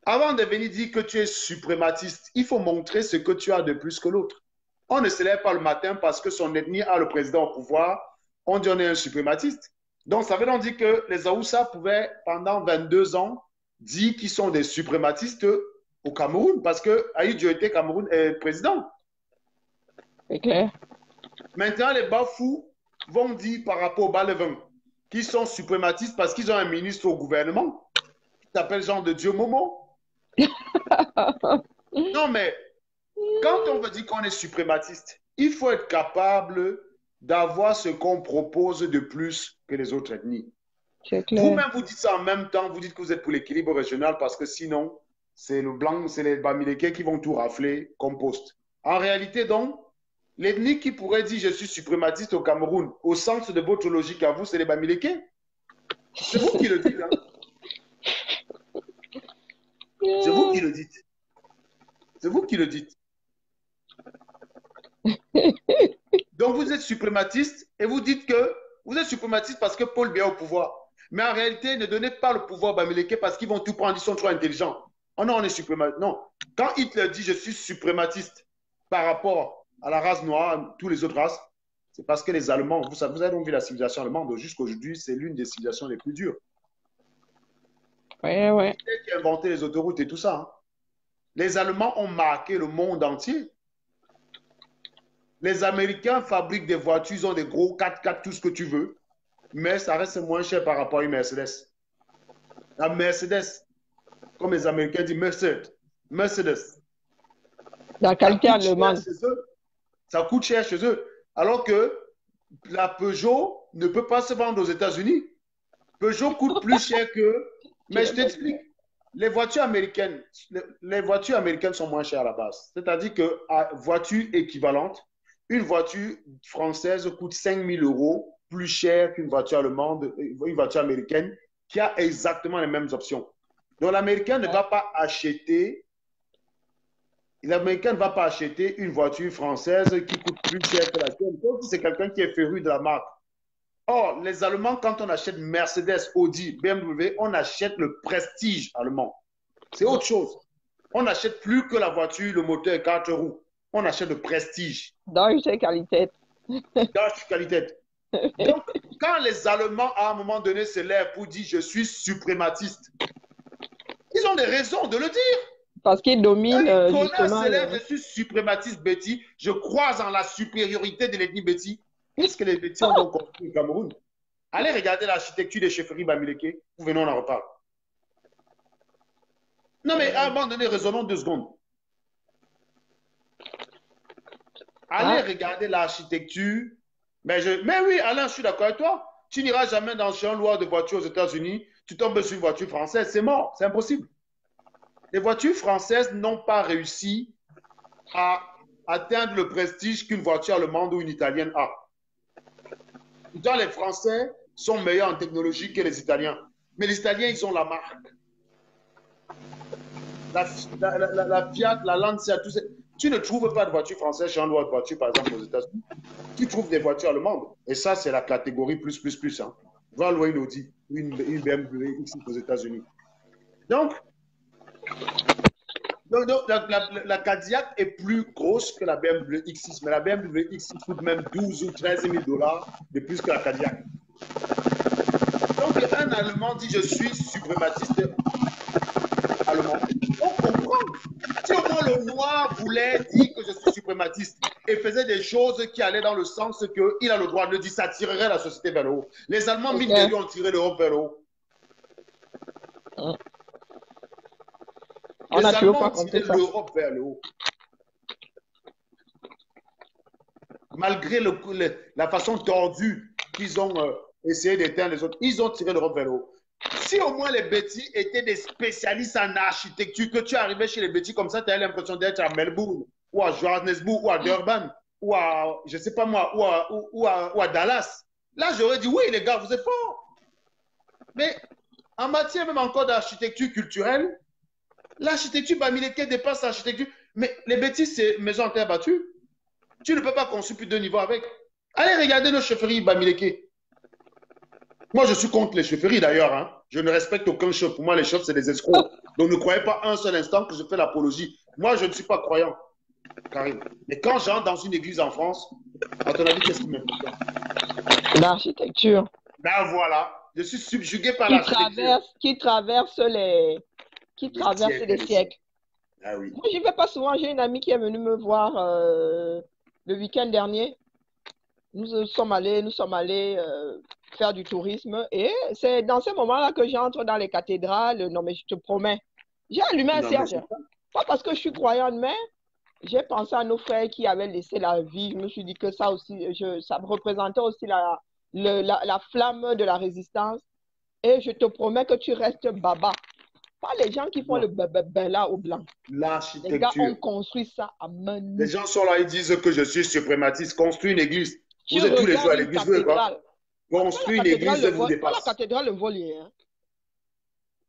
Avant de venir dire que tu es suprématiste, il faut montrer ce que tu as de plus que l'autre. On ne se lève pas le matin parce que son ethnie a le président au pouvoir. On dit on est un suprématiste. Donc, ça veut donc dire que les Aoussa pouvaient, pendant 22 ans, dire qu'ils sont des suprématistes au Cameroun parce que Aïe Dioté Cameroun est président. C'est clair. Maintenant, les Bafous vont dire par rapport aux Balevins qu'ils sont suprématistes parce qu'ils ont un ministre au gouvernement qui s'appelle Jean de Dieu Momo. Non, mais quand on veut dire qu'on est suprématiste, il faut être capable d'avoir ce qu'on propose de plus que les autres ethnies. Vous-même, vous dites ça en même temps, vous dites que vous êtes pour l'équilibre régional parce que sinon, c'est le blanc, c'est les Bamileke qui vont tout rafler comme poste. En réalité, donc, l'ethnie qui pourrait dire je suis suprématiste au Cameroun, au centre de votre logique à vous, c'est les Bamileke. C'est vous qui le dites. Hein? C'est vous qui le dites. C'est vous qui le dites. Donc, vous êtes suprématiste et vous dites que vous êtes suprématiste parce que Paul Biya est au pouvoir. Mais en réalité, ne donnez pas le pouvoir aux Bamileke parce qu'ils vont tout prendre, ils sont trop intelligents. Oh non, on est suprématiste. Non. Quand Hitler dit je suis suprématiste par rapport à la race noire, tous les autres races, c'est parce que les Allemands, vous avez donc vu la civilisation allemande, jusqu'à aujourd'hui, c'est l'une des civilisations les plus dures. Ouais. C'est qui a inventé les autoroutes et tout ça. Hein. Les Allemands ont marqué le monde entier. Les Américains fabriquent des voitures, ils ont des gros 4x4, tout ce que tu veux, mais ça reste moins cher par rapport à une Mercedes. La Mercedes, comme les Américains disent Mercedes. La qualité allemande. Ça coûte cher chez eux. Alors que la Peugeot ne peut pas se vendre aux États-Unis. Peugeot coûte plus cher que... Mais je t'explique. Les voitures américaines sont moins chères à la base. C'est-à-dire que voiture équivalente, une voiture française coûte 5 000 € plus cher qu'une voiture allemande, une voiture américaine qui a exactement les mêmes options. Donc l'Américain ne va pas acheter une voiture française qui coûte plus cher que la sienne. Donc c'est quelqu'un qui est féru de la marque. Or, les Allemands, quand on achète Mercedes, Audi, BMW, on achète le prestige allemand. C'est autre chose. On n'achète plus que la voiture, le moteur et 4 roues. On achète le prestige. Dans ses qualités. Donc, quand les Allemands, à un moment donné, se lèvent pour dire « je suis suprématiste », ils ont des raisons de le dire. Parce qu'ils dominent justement... je suis suprématiste, Betty. Je crois en la supériorité de l'ethnie Betty. Qu'est-ce que les Betty ont construit au Cameroun? Allez regarder l'architecture des chefferies Bamileke. Venons, on en reparle. Non, mais à un moment donné, raisonnons 2 secondes. Allez regarder l'architecture. Mais oui, Alain, je suis d'accord avec toi. Tu n'iras jamais dans un loueur de voiture aux États-Unis, tu tombes sur une voiture française, c'est mort, c'est impossible. Les voitures françaises n'ont pas réussi à atteindre le prestige qu'une voiture allemande ou une italienne a. Pourtant, les Français sont meilleurs en technologie que les Italiens. Mais les Italiens, ils ont la marque. La Fiat, la Lancia, tout ça. Tu ne trouves pas de voiture française chez un loueur de voiture, par exemple, aux États-Unis. Tu trouves des voitures allemandes. Et ça, c'est la catégorie plus. Hein. Va louer une Audi, une BMW X aux États-Unis. Donc, la Cadillac est plus grosse que la BMW X6, mais la BMW X6 coûte même 12 ou 13 000 $ de plus que la Cadillac. Donc, un Allemand dit je suis suprématiste allemand. On comprend. Si au moins le noir voulait dire que je suis suprématiste et faisait des choses qui allaient dans le sens qu'il a le droit de le dire, ça tirerait la société vers le haut. Les Allemands, mine de Dieu, ont tiré l'Europe vers le haut. On a toujours pas compté ça. L'Europe vers le haut. Malgré la façon tordue qu'ils ont essayé d'éteindre les autres, ils ont tiré l'Europe vers le haut. Si au moins les Betty étaient des spécialistes en architecture, que tu arrivais chez les Betty comme ça, tu as l'impression d'être à Melbourne, ou à Johannesburg, ou à Durban, ou à, je sais pas moi, ou à Dallas. Là, j'aurais dit, oui, les gars, vous êtes forts. Mais en matière même encore d'architecture culturelle, l'architecture Bamileke dépasse l'architecture. Mais les bêtises, c'est maison en terre battue. Tu ne peux pas construire plus de 2 niveaux avec. Allez regarder nos chefferies Bamileke. Moi, je suis contre les chefferies d'ailleurs. Hein. Je ne respecte aucun chef. Pour moi, les chefs, c'est des escrocs. Donc, ne croyez pas un seul instant que je fais l'apologie. Moi, je ne suis pas croyant, Karim. Mais quand j'entre dans une église en France, à ton avis, qu'est-ce qui m'importe? L'architecture. Ben voilà. Je suis subjugué par l'architecture. Qui traverse les siècles. Ah oui. Moi, je ne vais pas souvent. J'ai une amie qui est venue me voir le week-end dernier. Nous sommes allés faire du tourisme. Et c'est dans ce moment-là que j'entre dans les cathédrales. Non, mais je te promets. J'ai allumé un cierge. Pas parce que je suis croyante, mais j'ai pensé à nos frères qui avaient laissé la vie. Je me suis dit que ça aussi, ça représentait aussi la flamme de la résistance. Et je te promets que tu restes baba. Pas les gens qui font le là au blanc. L'architecture. Les gars ont construit ça à main nue. Les gens sont là, ils disent que je suis suprématiste. Construis une église. Vous êtes tous les jours à l'église, vous quoi? Construis une église, vous dépasse. La cathédrale le volier. Hein.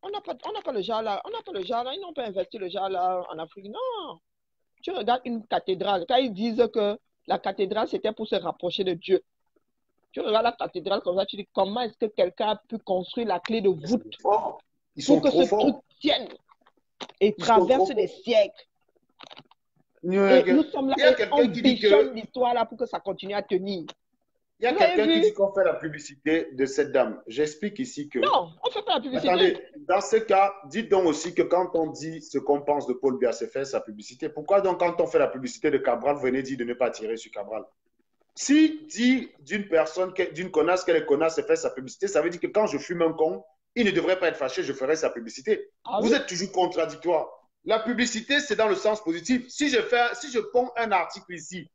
On n'a pas le genre là. Ils n'ont pas investi le genre là en Afrique. Non. Tu regardes une cathédrale. Quand ils disent que la cathédrale, c'était pour se rapprocher de Dieu. Tu regardes la cathédrale comme ça, tu dis comment est-ce que quelqu'un a pu construire la clé de voûte pour que ce truc tienne et traverse des siècles. Et nous sommes là et on bichonne l'histoire là pour que ça continue à tenir. Il y a quelqu'un qui dit qu'on fait la publicité de cette dame. J'explique ici que... Non, on ne fait pas la publicité. Attendez, dans ce cas, dites donc aussi que quand on dit ce qu'on pense de Paul Biya, c'est faire sa publicité. Pourquoi donc quand on fait la publicité de Cabral, vous venez dire de ne pas tirer sur Cabral? Si dit d'une personne, d'une connasse qu'elle est connasse et fait sa publicité, ça veut dire que quand je fume un con, il ne devrait pas être fâché, je ferai sa publicité. Vous êtes toujours contradictoire. La publicité, c'est dans le sens positif. Si je ponds un article ici,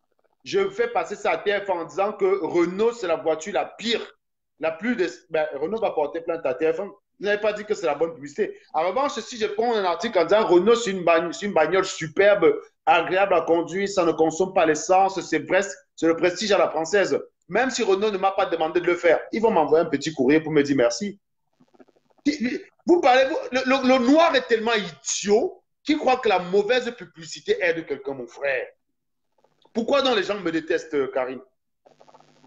je fais passer ça à TF en disant que Renault, c'est la voiture la pire, Renault va porter plainte à TF1. Vous n'avez pas dit que c'est la bonne publicité. En revanche, si je prends un article en disant Renault, c'est une bagnole superbe, agréable à conduire, ça ne consomme pas l'essence, c'est le prestige à la française. Même si Renault ne m'a pas demandé de le faire, ils vont m'envoyer un petit courrier pour me dire merci. Vous parlez, le noir est tellement idiot qu'il croit que la mauvaise publicité aide quelqu'un, mon frère. Pourquoi donc les gens me détestent, Karim?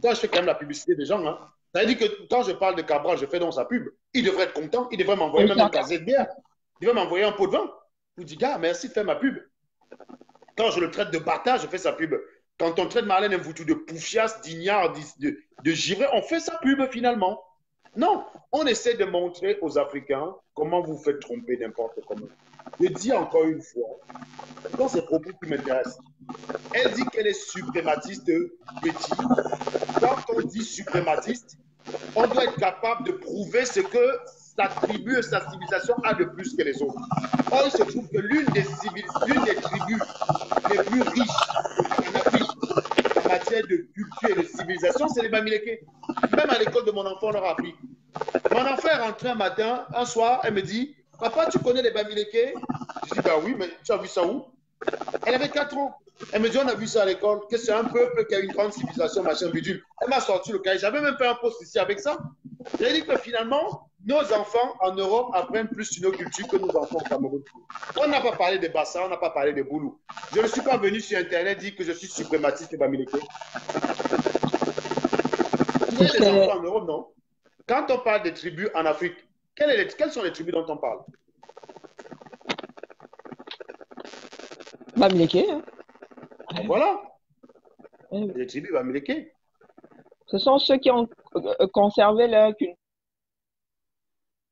Moi, je fais quand même la publicité des gens. Hein. Ça veut dire que quand je parle de Cabral, je fais donc sa pub. Il devrait être content. Il devrait m'envoyer même un casier de bière. Il devrait m'envoyer un pot de vin. Je dis, gars, merci de faire ma pub. Quand je le traite de bâtard, je fais sa pub. Quand on traite Marlène Mvoutou de poufias, d'ignard, de givré, on fait sa pub finalement. Non, on essaie de montrer aux Africains comment vous faites tromper n'importe comment. Je dis encore une fois, dans ces propos qui m'intéressent, elle dit qu'elle est suprématiste, Betty. Quand on dit suprématiste, On doit être capable de prouver ce que sa tribu et sa civilisation a de plus que les autres. Or, il se trouve que l'une des tribus les plus riches en Afrique en matière de culture et de civilisation, c'est les Bamileke. Même à l'école de mon enfant, on leur a appris. Mon enfant est rentré un matin, un soir, elle me dit, papa, tu connais les Bamileke? Je dis, bah oui, mais tu as vu ça où? Elle avait 4 ans. Elle me dit, on a vu ça à l'école, que c'est un peuple qui a une grande civilisation, machin, bidule. Elle m'a sorti le cahier. J'avais même fait un post ici avec ça. J'ai dit que finalement, nos enfants en Europe apprennent plus sur nos cultures que nos enfants au Cameroun. On n'a pas parlé de Bassa, on n'a pas parlé de Boulou. Je ne suis pas venu sur Internet dire que je suis suprématiste et Bamileke. Il y a des enfants en Europe, non? Quand on parle des tribus en Afrique, quelles sont les tribus dont on parle? Bamileke. Hein. Voilà. Les tribus Bamileke. Ce sont ceux qui ont conservé leur culture.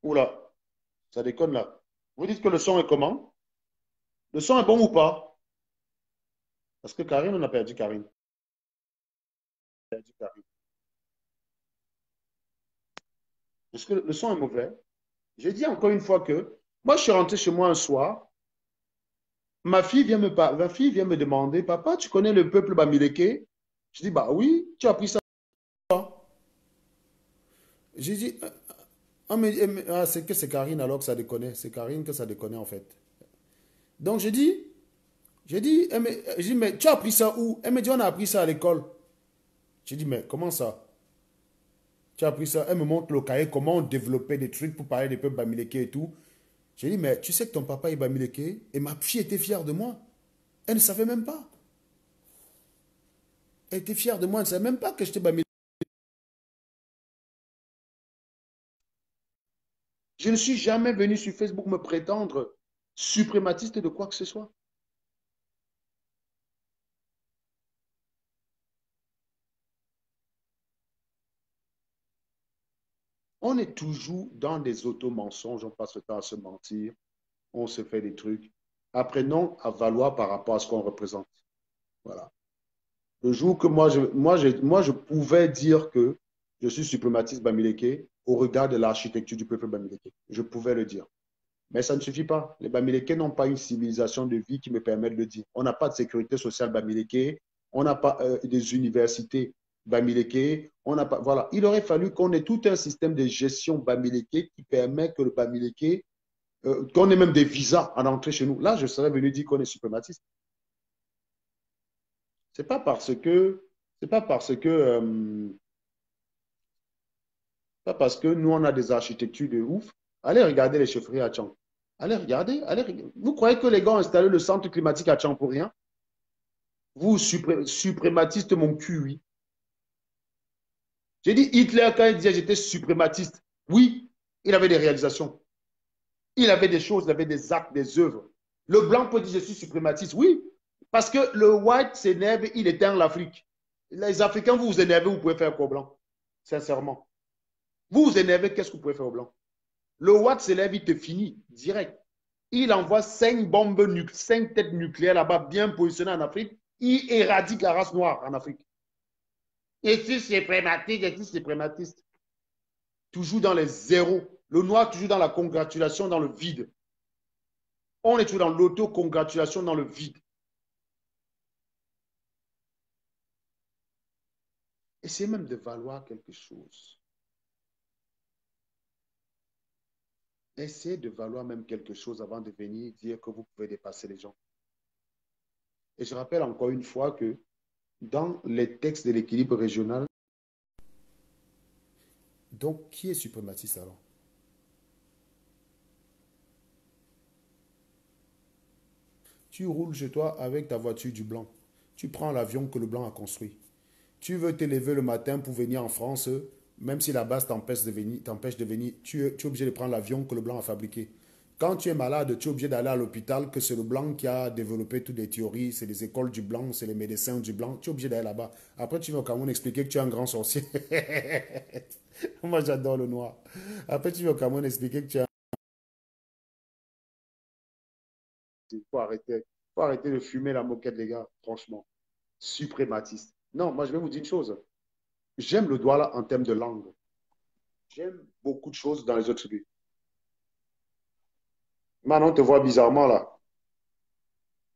Oula, ça déconne là. Vous dites que le son est comment? Le son est bon ou pas? Parce que Karine, on a perdu Karine. Est-ce que le son est mauvais? J'ai dit encore une fois que moi, je suis rentré chez moi un soir. Ma fille vient me demander, papa, tu connais le peuple Bamileke? Je dis, bah oui, tu as appris ça. J'ai dit, c'est que c'est Karine alors que ça déconne. C'est Karine que ça déconne en fait. Donc j'ai dit, mais tu as appris ça où? Elle me dit, on a appris ça à l'école. J'ai dit, mais comment ça? Tu as appris ça? Elle me montre le cahier, comment on développait des trucs pour parler des peuples Bamileke et tout. J'ai dit, mais tu sais que ton papa est Bamileke? Et ma fille était fière de moi. Elle ne savait même pas. Elle était fière de moi, elle ne savait même pas que j'étais Bamileke. Je ne suis jamais venu sur Facebook me prétendre suprématiste de quoi que ce soit. On est toujours dans des auto-mensonges, on passe le temps à se mentir, on se fait des trucs. Apprenons à valoir par rapport à ce qu'on représente. Voilà. Le jour que moi, je pouvais dire que je suis suprématiste Bamileke au regard de l'architecture du peuple Bamileke. Je pouvais le dire. Mais ça ne suffit pas. Les Bamileke n'ont pas une civilisation de vie qui me permet de le dire. On n'a pas de sécurité sociale Bamileke, on n'a pas des universités Bamileke, on n'a pas. Voilà. Il aurait fallu qu'on ait tout un système de gestion Bamileke qui permet que le Bamileke, qu'on ait même des visas à l'entrée chez nous. Là, je serais venu dire qu'on est suprématiste. C'est pas parce que pas parce que nous on a des architectures de ouf. Allez regarder les chefferies à Tchang. Allez regarder. Vous croyez que les gars ont installé le centre climatique à Tchang pour rien? Vous, suprématiste, mon cul, oui. J'ai dit Hitler, quand il disait j'étais suprématiste, oui, il avait des réalisations. Il avait des choses, il avait des actes, des œuvres. Le blanc peut dire je suis suprématiste, oui, parce que le white s'énerve, il éteint l'Afrique. Les Africains, vous vous énervez, vous pouvez faire quoi au blanc? Sincèrement. Vous vous énervez, qu'est-ce que vous pouvez faire au blanc? Le white s'élève, il te finit direct. Il envoie 5 bombes, 5 têtes nucléaires là-bas, bien positionnées en Afrique. Il éradique la race noire en Afrique. Et si c'est suprématiste, toujours dans les zéros. Le noir, toujours dans la congratulation, dans le vide. On est toujours dans l'auto-congratulation, dans le vide. Essayez même de valoir quelque chose. Essayez de valoir même quelque chose avant de venir dire que vous pouvez dépasser les gens. Et je rappelle encore une fois que dans les textes de l'équilibre régional, donc qui est suprématiste alors? Tu roules chez toi avec ta voiture du blanc. Tu prends l'avion que le blanc a construit. Tu veux te lever le matin pour venir en France, même si la base t'empêche de venir, tu es obligé de prendre l'avion que le blanc a fabriqué. Quand tu es malade, tu es obligé d'aller à l'hôpital, que c'est le blanc qui a développé toutes les théories, c'est les écoles du blanc, c'est les médecins du blanc, tu es obligé d'aller là-bas. Après, tu vas au Cameroun expliquer que tu es un grand sorcier. Moi, j'adore le noir. Après, tu vas au Cameroun expliquer que tu es un... Il faut arrêter de fumer la moquette, les gars, franchement. Suprématiste. Non, moi, je vais vous dire une chose. J'aime le Douala en termes de langue. J'aime beaucoup de choses dans les autres tribus. Maintenant, on te voit bizarrement là.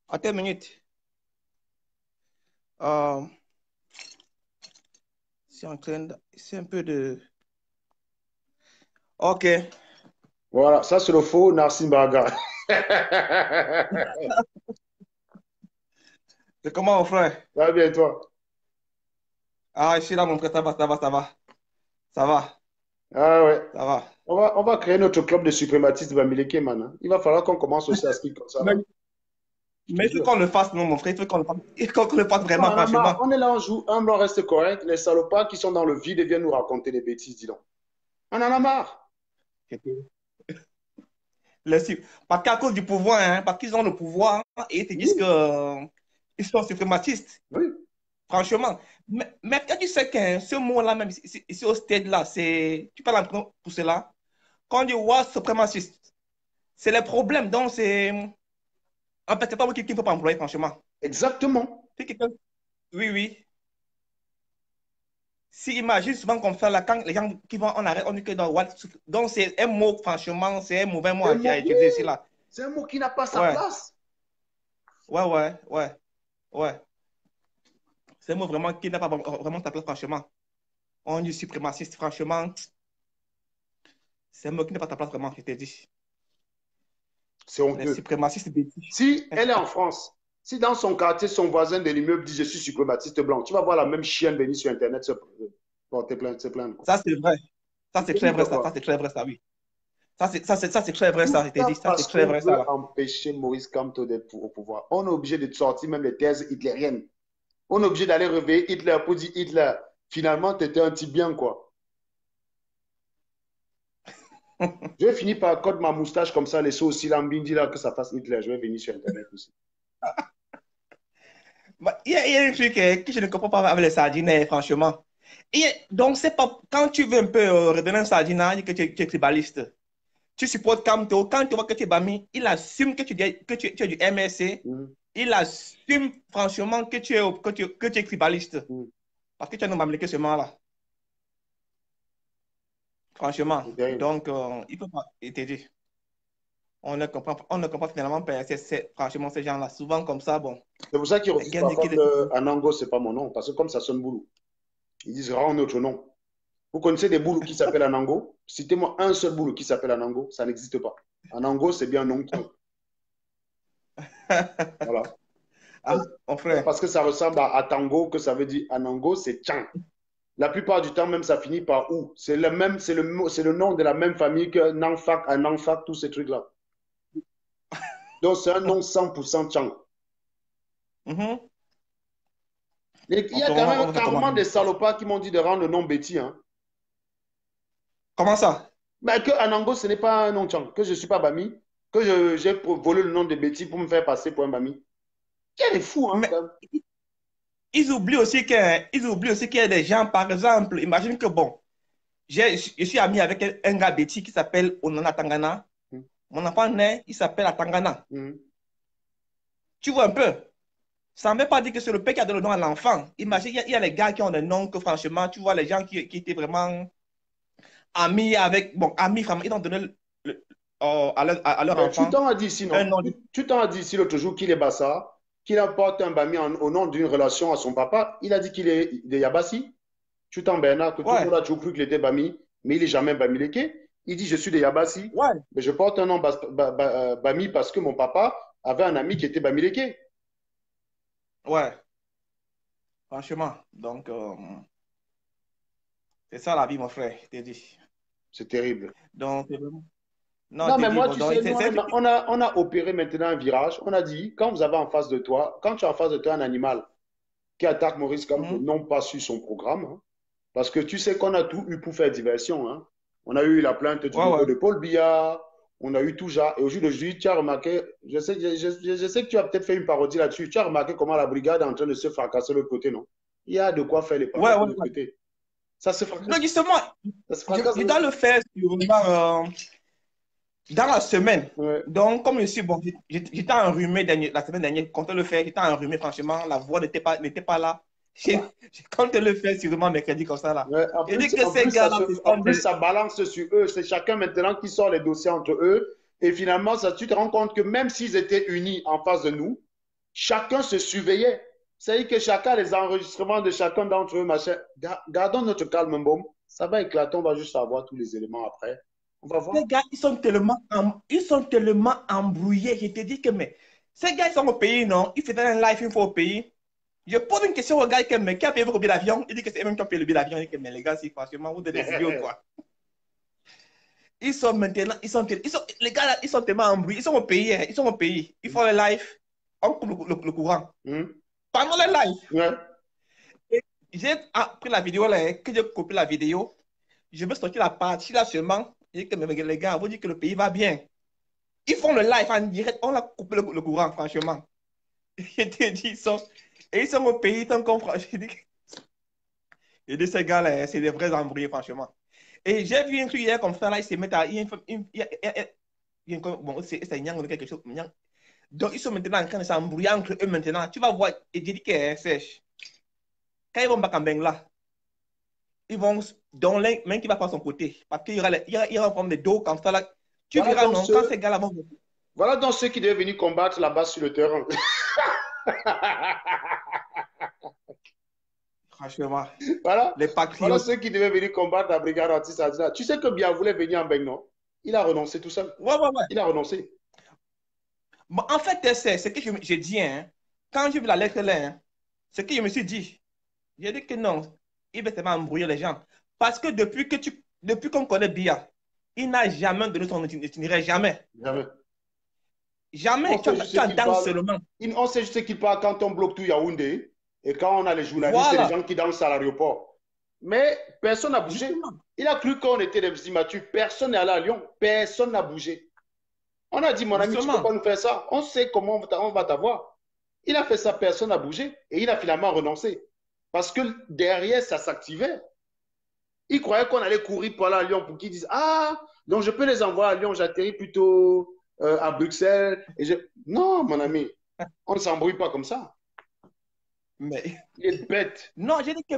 Attends une minute. Euh, c'est un peu de... Ok. Voilà, ça c'est le faux Narsim Baga. C'est comment, mon frère? Ça va bien, toi? Ah, je suis là, mon frère, ça va, ça va, ça va. Ça va, Ah ouais. ça va. On va créer notre club de suprématistes Bamileke, man. Hein. Il va falloir qu'on commence aussi à speak comme ça. Mais, Là. mais il faut qu'on le fasse, non, mon frère. Il faut qu'on le fasse, Non, vraiment, franchement. on est là, on joue, un blanc reste correct. Les salopards qui sont dans le vide viennent nous raconter des bêtises, dis donc. On en a marre. Parce qu'à cause du pouvoir, hein, parce qu'ils ont le pouvoir et ils te disent que ils sont suprématistes. Oui. Franchement. Mais quand tu sais que ce mot-là, même ici au stade-là, tu parles pour cela. Quand on dit ouais, suprémaciste, c'est les problèmes. Donc, c'est. En fait, c'est pas moi qui ne peut pas employer, franchement. Exactement. Oui, oui. Si imagine souvent qu'on fait là, quand les gens qui vont en arrêt, on dit que dans what. Donc, c'est un mot, franchement, c'est un mauvais mot à utiliser ici là. C'est un mot qui n'a pas sa place. Ouais. C'est un mot vraiment qui n'a pas vraiment sa place, franchement. On dit suprémaciste, franchement. C'est un mot qui n'a pas sa place, vraiment, je t'ai dit. C'est honteux. Les suprémacistes. Si elle est en France, si dans son quartier, son voisin de l'immeuble dit je suis suprématiste blanc, tu vas voir la même chienne venir sur Internet se porter plainte, se plaindre. Ça, c'est vrai. Ça, c'est très vrai, ça. Ça, c'est très vrai, ça, oui. Ça, c'est très vrai, ça, je t'ai dit. Ça, c'est très vrai, ça. Parce qu'on veut empêcher Maurice Kamto d'être au pouvoir. On est obligé de sortir même les thèses hitlériennes. On est obligé d'aller réveiller Hitler pour dire Hitler, finalement, tu étais un type bien, quoi. Je vais finir par coller ma moustache comme ça, laisser aussi l'ambindi là que ça fasse Hitler. Je vais venir sur Internet aussi. Il y a un truc que je ne comprends pas avec les sardines, franchement. Donc, c'est pas quand tu veux un peu redonner un sardinage que tu es tribaliste. Tu supportes Kamto. Quand tu vois que tu es Bami, il assume que tu es du MSC. Il assume franchement que tu es tribaliste. Parce que tu as nommé ce moment-là. Franchement. Donc, il ne peut pas t'aider. On ne comprend finalement pas. Franchement, ces gens-là, souvent comme ça, bon. C'est pour ça qu'ils refusent parfois que Anango, ce n'est pas mon nom. Parce que comme ça sonne boulot. Ils disent rends notre nom. Vous connaissez des boulots qui s'appellent Anango? Citez-moi un seul boulot qui s'appelle Anango. Ça n'existe pas. Anango, c'est bien un nom. Voilà. Ah, mon frère. Parce que ça ressemble à Tango, que ça veut dire Anango, c'est Tchan. La plupart du temps, même, ça finit par ou. C'est le nom de la même famille que Nanfak, Ananfak, tous ces trucs-là. Donc, c'est un nom 100% Tchan. Il y a quand même carrément des salopards qui m'ont dit de rendre le nom Betty. Hein. Comment ça? Ben, que Anango, ce n'est pas un nom Tchan. Que je ne suis pas Bami. Que j'ai volé le nom de Betty pour me faire passer pour un Bami. Quel est fou, hein? Mais ils oublient aussi qu'il y a des gens, par exemple, imagine que bon, je suis ami avec un gars Betty qui s'appelle Onana Tangana. Mon enfant naît, il s'appelle Atangana. Tu vois un peu? Ça ne veut pas dire que c'est le père qui a donné le nom à l'enfant. Imagine, il y a les gars qui ont des noms que franchement, tu vois, les gens qui étaient vraiment amis avec, bon, amis, vraiment, ils ont donné à leur enfant. Tu t'en as dit ici, non? Tu t'en as dit ici l'autre jour qu'il est Bassa, qu'il apporte un Bami au nom d'une relation à son papa. Il a dit qu'il est de Yabassi. Tu t'en Bernard, que tout le monde a toujours cru qu'il était Bami, mais il n'est jamais Bami Leke. Il dit je suis de Yabassi, mais je porte un nom Bami parce que mon papa avait un ami qui était Bami Leke. Ouais. Franchement, donc, c'est ça la vie, mon frère, je t'ai dit. C'est terrible. Donc, non, mais moi, tu sais, on a opéré maintenant un virage. On a dit, quand vous avez en face de toi, quand tu as en face de toi un animal qui attaque Maurice Kamto, non pas sur son programme, hein, parce que tu sais qu'on a tout eu pour faire diversion. Hein. On a eu la plainte du niveau de Paul Biya, on a eu tout ça. Et aujourd'hui, tu as remarqué, je sais que tu as peut-être fait une parodie là-dessus, tu as remarqué comment la brigade est en train de se fracasser de l'autre côté, non? Il y a de quoi faire les paroles de l'autre côté. Ça se fracasse. Non, justement, je dois le faire dans la semaine. Donc, comme je suis bon, j'étais enrhumé la semaine dernière, quand on le fait, j'étais enrhumé, franchement, la voix n'était pas là. Je compte le faire sûrement mercredi comme ça là. Ouais, Et dit que ces gars-là, en plus, ça balance sur eux. C'est chacun maintenant qui sort les dossiers entre eux. Et finalement, ça, tu te rends compte que même s'ils étaient unis en face de nous, chacun se surveillait. C'est-à-dire que chacun, les enregistrements de chacun d'entre eux, machin. Gardons notre calme, bon. Ça va éclater, on va juste avoir tous les éléments après. On va voir. Ces gars, ils sont tellement embrouillés. Je te dis que, mais, ces gars, ils sont au pays, non? Ils faisaient un live une fois au pays. Je pose une question au gars qui a payé votre billet d'avion. Il dit que c'est eux-mêmes qui ont payé le billet d'avion. Il dit que, mais les gars, si franchement, vous êtes des idiots, quoi. Ils sont maintenant, les gars là, ils sont tellement embrouillés. Ils sont au pays, hein, ils sont au pays. Ils font le live, on coupe le courant. Pendant le live, j'ai pris la vidéo là, hein, que j'ai coupé la vidéo. Je veux sortir la partie là seulement. Je dis que les gars, vous dites que le pays va bien. Ils font le live en direct, on a coupé le courant, franchement. Je te dis, ils sont au pays, tant qu'on prend. Je dis, ces gars là, c'est des vrais embrouillés, franchement. Et j'ai vu un truc hier comme ça, là, ils se mettent à... Bon, c'est Nyang ou quelque chose. Donc, ils sont maintenant en train de s'embrouiller entre eux maintenant. Tu vas voir, et j'ai dit que c'est sèche. Quand ils vont back en bang là, ils vont dans l'un qui va pas son côté. Parce qu'il y aura un problème de dos comme ça là. Tu voilà verras, non, quand ces gars-là vont... Voilà donc ceux qui devaient venir combattre là-bas sur le terrain. Franchement. Voilà. Les patriotes. Voilà ceux qui devaient venir combattre la brigade anti-Sadina. Tu sais que Biya voulait venir en Beng, non? Il a renoncé tout seul. Ouais. Il a renoncé. Bon, en fait, c'est ce que j'ai dit. Hein. Quand j'ai vu la lettre là, hein, ce que je me suis dit, j'ai dit que non, il va tellement embrouiller les gens. Parce que depuis qu'on connaît Biya, il n'a jamais donné son itinéraire. Jamais. Jamais. Tu entends seulement. On sait juste qu'il parle quand on bloque tout Yaoundé et quand on a les journalistes et les gens qui dansent à l'aéroport. Mais personne n'a bougé. Justement. Il a cru qu'on était des immatures. Personne n'est allé à Lyon. Personne n'a bougé. On a dit, mon ami, tu ne peux pas nous faire ça. On sait comment on va t'avoir. Il a fait ça, personne n'a bougé. Et il a finalement renoncé. Parce que derrière, ça s'activait. Il croyait qu'on allait courir pour aller à Lyon pour qu'ils disent, ah, donc je peux les envoyer à Lyon, j'atterris plutôt à Bruxelles. Non, mon ami, on ne s'embrouille pas comme ça. Mais... Il est bête. Non, j'ai dit que...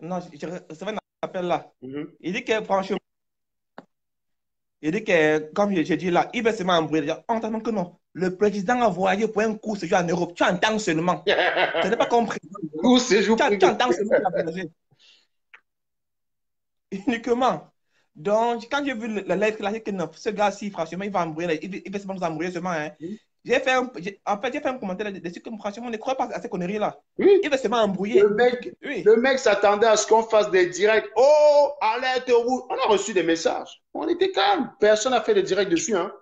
Non, c'est vrai, un appel là. Il dit que, franchement, comme j'ai dit là, il va se m'embrouiller. On entend que non. Le président a voyagé pour un court séjour en Europe. Tu entends seulement. Tu n'as pas compris. Court séjour. Tu entends seulement qu'il a voyagé. Uniquement. Donc, quand j'ai vu la lettre là, j'ai dit que non, ce gars-ci, franchement, il va embrouiller. Il va se embrouiller seulement. Hein. J'ai fait un commentaire dessus que franchement, on ne croit pas à ces conneries-là. Oui. Il va se embrouiller. Le mec s'attendait à ce qu'on fasse des directs. Oh, alerte rouge. On a reçu des messages. On était calme. Personne n'a fait de direct dessus. Hein.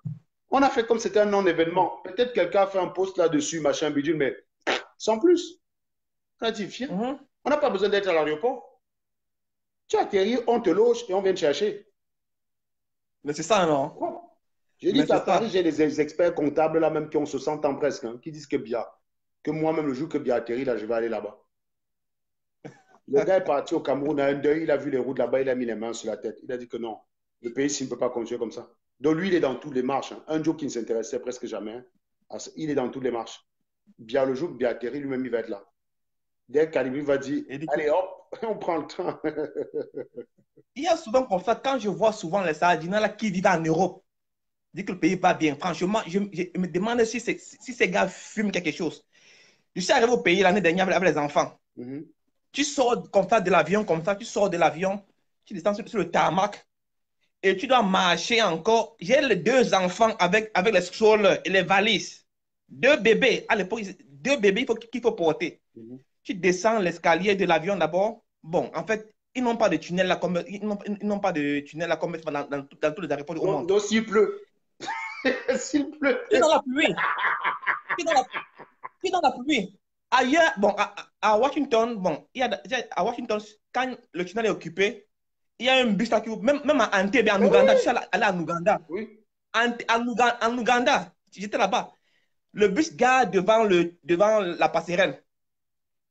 On a fait comme c'était un non-événement. Peut-être quelqu'un a fait un post là-dessus, machin, bidule, mais sans plus. On a dit, viens. On n'a pas besoin d'être à l'aéroport. Tu atterris, on te loge et on vient te chercher. Mais c'est ça, non? J'ai dit qu'à Paris, j'ai des experts comptables là même qui ont 60 ans presque, hein, qui disent que moi-même le jour que Biya atterrit, là, je vais aller là-bas. Le gars est parti au Cameroun à un deuil, il a vu les routes là-bas, il a mis les mains sur la tête. Il a dit que non, le pays ne peut pas continuer comme ça. Donc lui, il est dans toutes les marches. Hein. Un jour qui ne s'intéressait presque jamais. Hein. Il est dans toutes les marches. Biya, le jour que Biya atterrit, lui-même, il va être là. Dès qu'Alibri va dire, allez hop, on prend le train. Il y a souvent comme ça, quand je vois souvent les Sardiniens là qui vivent en Europe, dit que le pays va bien. Franchement, je me demande si ces gars fument quelque chose. Je suis arrivé au pays l'année dernière avec les enfants. Tu sors comme ça de l'avion, tu descends sur le tarmac et tu dois marcher encore. J'ai les 2 enfants avec les strollers et les valises. 2 bébés, à l'époque, 2 bébés qu'il faut porter. Tu descends l'escalier de l'avion d'abord. Bon, en fait, ils n'ont pas de tunnel là comme ils n'ont pas de tunnel là comme dans tous les aéroports du monde. Donc s'il pleut. S'il pleut. Qui dans la pluie. Qui dans la pluie. Ailleurs, bon, à Washington, bon, à Washington, quand le tunnel est occupé, il y a un bus là qui même à Entebbe, en Ouganda, tu sais aller en Ouganda. Oui. En Ouganda, j'étais là-bas. Le bus gare devant la passerelle.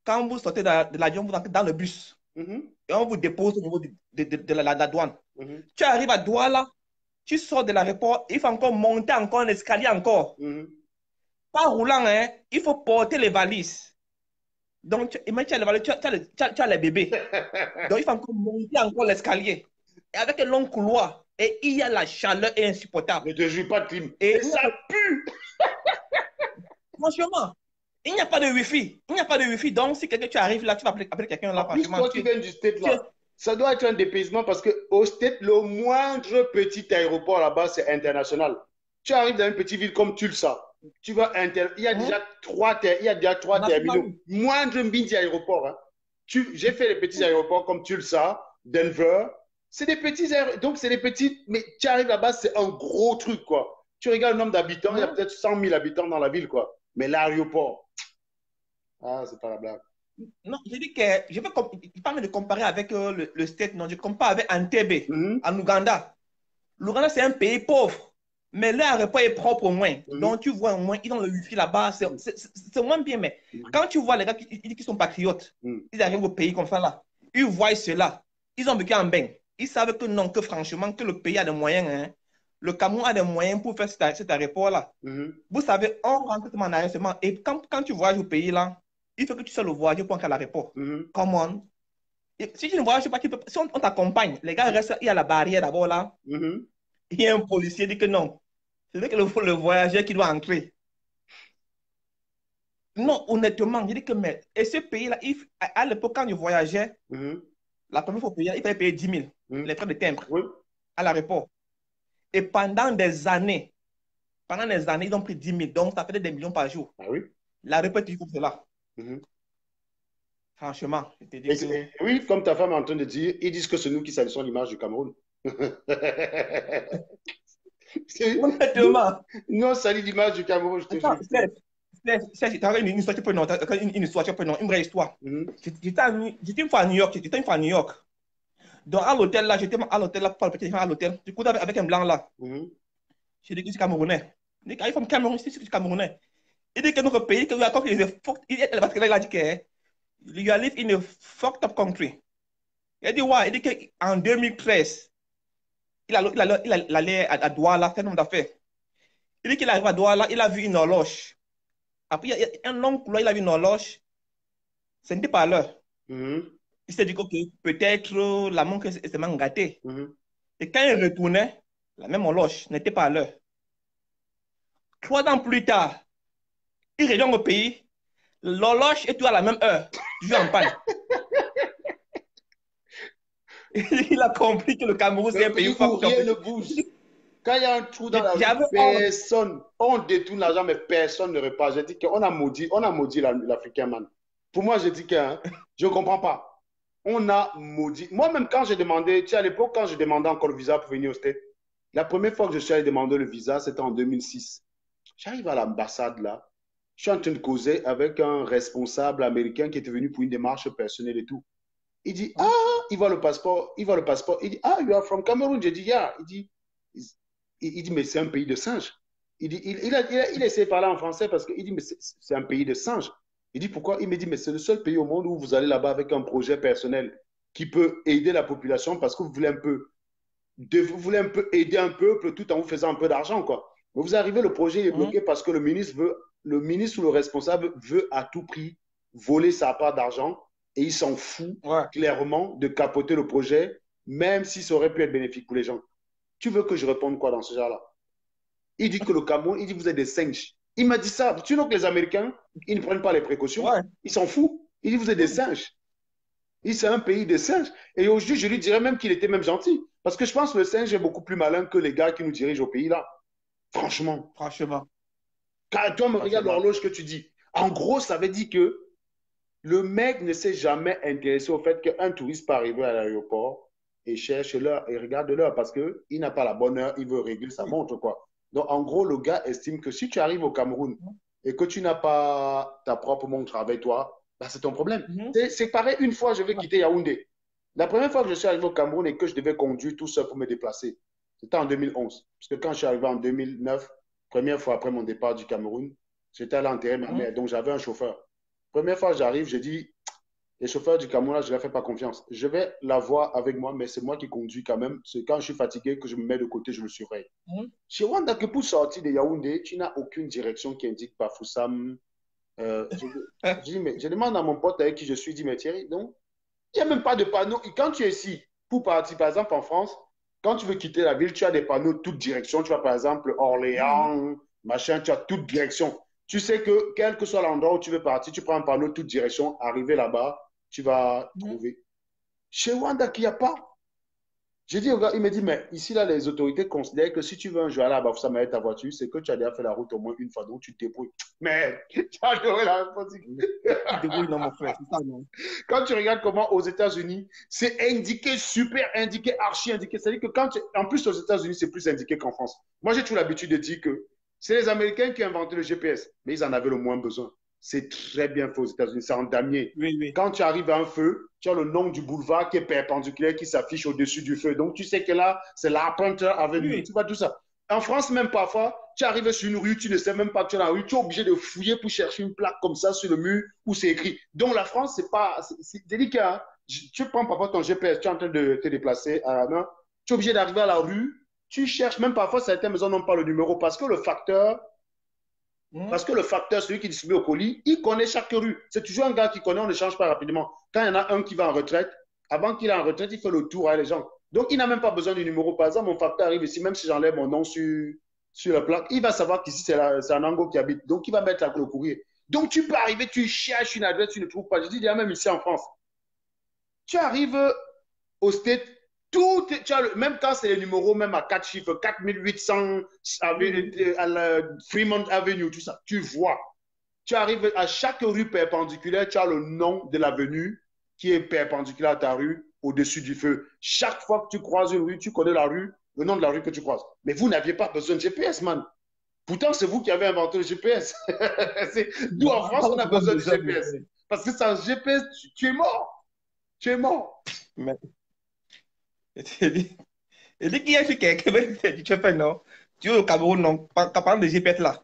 Quand vous sortez de l'avion, vous entrez dans le bus. Et on vous dépose au niveau de la douane. Tu arrives à Douala, tu sors de l'aéroport, il faut encore monter encore un escalier encore. pas roulant, hein, il faut porter les valises. Donc, imagine, tu as les valises, tu as les bébés. Donc, il faut encore monter encore l'escalier. Et avec un long couloir. Et il y a la chaleur insupportable. Ne te jure pas de clim. Et ça pue. Franchement, il n'y a pas de Wi-Fi. Il n'y a pas de Wi-Fi. Donc, si quelqu'un, tu arrives là, tu vas appeler quelqu'un là. En plus, toi qui viens du State là, ça doit être un dépaysement parce qu'au State, le moindre petit aéroport là-bas, c'est international. Tu arrives dans une petite ville comme Tulsa. Tu vas il y a déjà trois terminaux. Moindre mini aéroport. Hein. J'ai fait les petits aéroports comme Tulsa, Denver. C'est des petits aéroports. Donc, c'est des petits. Mais tu arrives là-bas, c'est un gros truc, quoi. Tu regardes le nombre d'habitants, il y a peut-être 100 000 habitants dans la ville, quoi. Mais l'aéroport, ah, c'est pas la blague. Non, je dis que je ne vais pas me comparer avec le State, non. Je compare avec Entebbe, en Ouganda. L'Ouganda, c'est un pays pauvre. Mais l'aéroport est propre au moins. Donc, tu vois au moins, ils ont le wifi là-bas. C'est moins bien. Mais quand tu vois les gars qui sont patriotes, ils arrivent au pays comme ça là. Ils voient cela. Ils ont vécu en bain. Ils savent que non, que franchement, que le pays a des moyens. Hein. Le Cameroun a des moyens pour faire cet aéroport-là. Vous savez, on rentre en aéroport. Et quand tu voyages au pays là, il faut que tu sois le voyageur pour entrer à l'aéroport. Come on. Et si tu ne voyages pas, si on t'accompagne, les gars restent, il y a la barrière d'abord là. Il y a un policier qui dit que non. C'est que le voyageur qui doit entrer. Non, honnêtement, je dis que mais, et ce pays-là, à l'époque, quand je voyageais, la première fois, il fallait payer 10 000, les frais de timbre, à l'aéroport. Et pendant des années, ils ont pris 10 000, donc ça fait des millions par jour. Ah oui? L'aéroport est comme cela. Franchement, je te dis que... Oui, comme ta femme est en train de dire, ils disent que c'est nous qui salissons l'image du Cameroun. Honnêtement. Non, salut l'image du Cameroun, je te jure. Une histoire, une vraie histoire. J'étais une fois à New York. Donc, à l'hôtel, là, pas le petit, à l'hôtel. Du coup, avec un blanc, là. J'ai dit que je suis Camerounais. Il dit qu'il faut Cameroun, je suis Camerounais. Il dit que notre pays, il a dit que you live in a fucked up country. Il dit, ouais, il dit qu'en 2013, il allait à Douala, c'est un homme d'affaires. Il dit qu'il arrive à Douala, il a vu une horloge. Après, il y a un long couloir, il a vu une horloge. Ce n'était pas à l'heure. Il s'est dit que peut-être la montre s'est même gâtée. Et quand il retournait, la même horloge n'était pas à l'heure. 3 ans plus tard, il revient au pays. L'horloge est toujours à la même heure. Toujours en panne. Il a compris que le Cameroun, c'est un pays où rien ne bouge. Quand il y a un trou dans la rue, personne, on détourne l'argent, mais personne ne repart. J'ai dit qu'on a maudit l'Africain, man. Pour moi, je dis que je ne comprends pas. On a maudit. Moi-même, quand j'ai demandé, tu sais, à l'époque, quand j'ai demandé encore le visa pour venir au States, la première fois que je suis allé demander le visa, c'était en 2006. J'arrive à l'ambassade, là. Je suis en train de causer avec un responsable américain qui était venu pour une démarche personnelle et tout. Il dit, ah, il voit le passeport. Il dit, ah, you are from Cameroon. J'ai dit, yeah. Il dit, mais c'est un pays de singes. Il essaie de parler en français parce qu'il dit, mais c'est un pays de singes. Il dit, pourquoi? Il me dit, mais c'est le seul pays au monde où vous allez là-bas avec un projet personnel qui peut aider la population parce que vous voulez un peu aider un peuple tout en vous faisant un peu d'argent, quoi. Mais vous arrivez, le projet est bloqué parce que le ministre ou le responsable veut à tout prix voler sa part d'argent et il s'en fout clairement de capoter le projet, même si ça aurait pu être bénéfique pour les gens. Tu veux que je réponde quoi dans ce genre-là? Il dit que le Cameroun, il dit vous êtes des singes. Il m'a dit ça. Tu vois que les Américains, ils ne prennent pas les précautions. Ils s'en foutent. Il dit vous êtes des singes. Il c'est un pays de singes. Et aujourd'hui, je lui dirais même qu'il était même gentil. Parce que je pense que le singe est beaucoup plus malin que les gars qui nous dirigent au pays là. Franchement. Quand toi me regarde l'horloge que tu dis. En gros, ça veut dire que le mec ne s'est jamais intéressé au fait qu'un touriste peut arriver à l'aéroport et cherche l'heure et regarde l'heure parce qu'il n'a pas la bonne heure, il veut régler sa montre, quoi. Donc, en gros, le gars estime que si tu arrives au Cameroun et que tu n'as pas ta propre montre avec toi, bah, c'est ton problème. C'est pareil, une fois, je vais quitter Yaoundé. La première fois que je suis arrivé au Cameroun et que je devais conduire tout seul pour me déplacer, c'était en 2011. Parce que quand je suis arrivé en 2009, première fois après mon départ du Cameroun, j'étais allé enterrer ma mère, donc j'avais un chauffeur. Première fois, j'arrive, je dis, les chauffeurs du Cameroun, là, je ne leur fais pas confiance. Je vais la voir avec moi, mais c'est moi qui conduis quand même. C'est quand je suis fatigué que je me mets de côté, je me surveille. Chez Wanda, que pour sortir de Yaoundé, tu n'as aucune direction qui indique Bafoussam. Je demande à mon pote avec qui je suis, dit, mais Thierry, donc, il n'y a même pas de panneau. Et quand tu es ici, pour partir, par exemple, en France, quand tu veux quitter la ville, tu as des panneaux de toutes directions. Tu as, par exemple, Orléans, machin, tu as toutes directions. Tu sais que, quel que soit l'endroit où tu veux partir, tu prends un panneau de toutes directions, arrivé là-bas, tu vas trouver. Chez Wanda, il n'y a pas. J'ai dit au gars, il me dit, mais ici, là, les autorités considèrent que si tu veux un jour aller à Bafoussam avec ta voiture, c'est que tu as déjà fait la route au moins une fois, donc tu te débrouilles. Mais, tu as adoré la réponse. Tu te débrouilles, non, mon frère, c'est ça, non? Quand tu regardes comment aux États-Unis, c'est indiqué, super indiqué, archi indiqué. C'est-à-dire que en plus, aux États-Unis, c'est plus indiqué qu'en France. Moi, j'ai toujours l'habitude de dire que c'est les Américains qui ont inventé le GPS, mais ils en avaient le moins besoin. C'est très bien fait aux États-Unis, c'est en damier. Oui. Quand tu arrives à un feu, tu as le nom du boulevard qui est perpendiculaire, qui s'affiche au-dessus du feu. Donc, tu sais que là, c'est l'Arpenter Avenue. Oui. Tu vois tout ça. En France, même parfois, tu arrives sur une rue, tu ne sais même pas que tu es dans la rue, tu es obligé de fouiller pour chercher une plaque comme ça sur le mur où c'est écrit. Donc, la France, c'est délicat. Hein? Tu prends parfois ton GPS, tu es en train de te déplacer à la main, tu es obligé d'arriver à la rue, tu cherches, même parfois, certaines maisons n'ont pas le numéro parce que le facteur, celui qui distribue au colis, il connaît chaque rue. C'est toujours un gars qui connaît, on ne change pas rapidement. Quand il y en a un qui va en retraite, avant qu'il aille en retraite, il fait le tour à les gens. Donc, il n'a même pas besoin du numéro. Par exemple, mon facteur arrive ici, même si j'enlève mon nom sur la plaque, il va savoir qu'ici, c'est un Ango qui habite. Donc, il va mettre le courrier. Donc, tu peux arriver, tu cherches une adresse, tu ne trouves pas. Je dis, il y a même ici en France. Tu arrives au State, même quand c'est les numéros, même à 4 chiffres, 4800 à la Fremont Avenue, tout ça, tu vois. Tu arrives à chaque rue perpendiculaire, tu as le nom de l'avenue qui est perpendiculaire à ta rue, au-dessus du feu. Chaque fois que tu croises une rue, tu connais la rue, le nom de la rue que tu croises. Mais vous n'aviez pas besoin de GPS, man. Pourtant, c'est vous qui avez inventé le GPS. Nous, en France, on a besoin de GPS. Parce que sans GPS, tu es mort. Tu es mort. Mais... Il dit qu'il y a quelqu'un tu fais non. Tu es au Cameroun, non. Parlant de GPS là.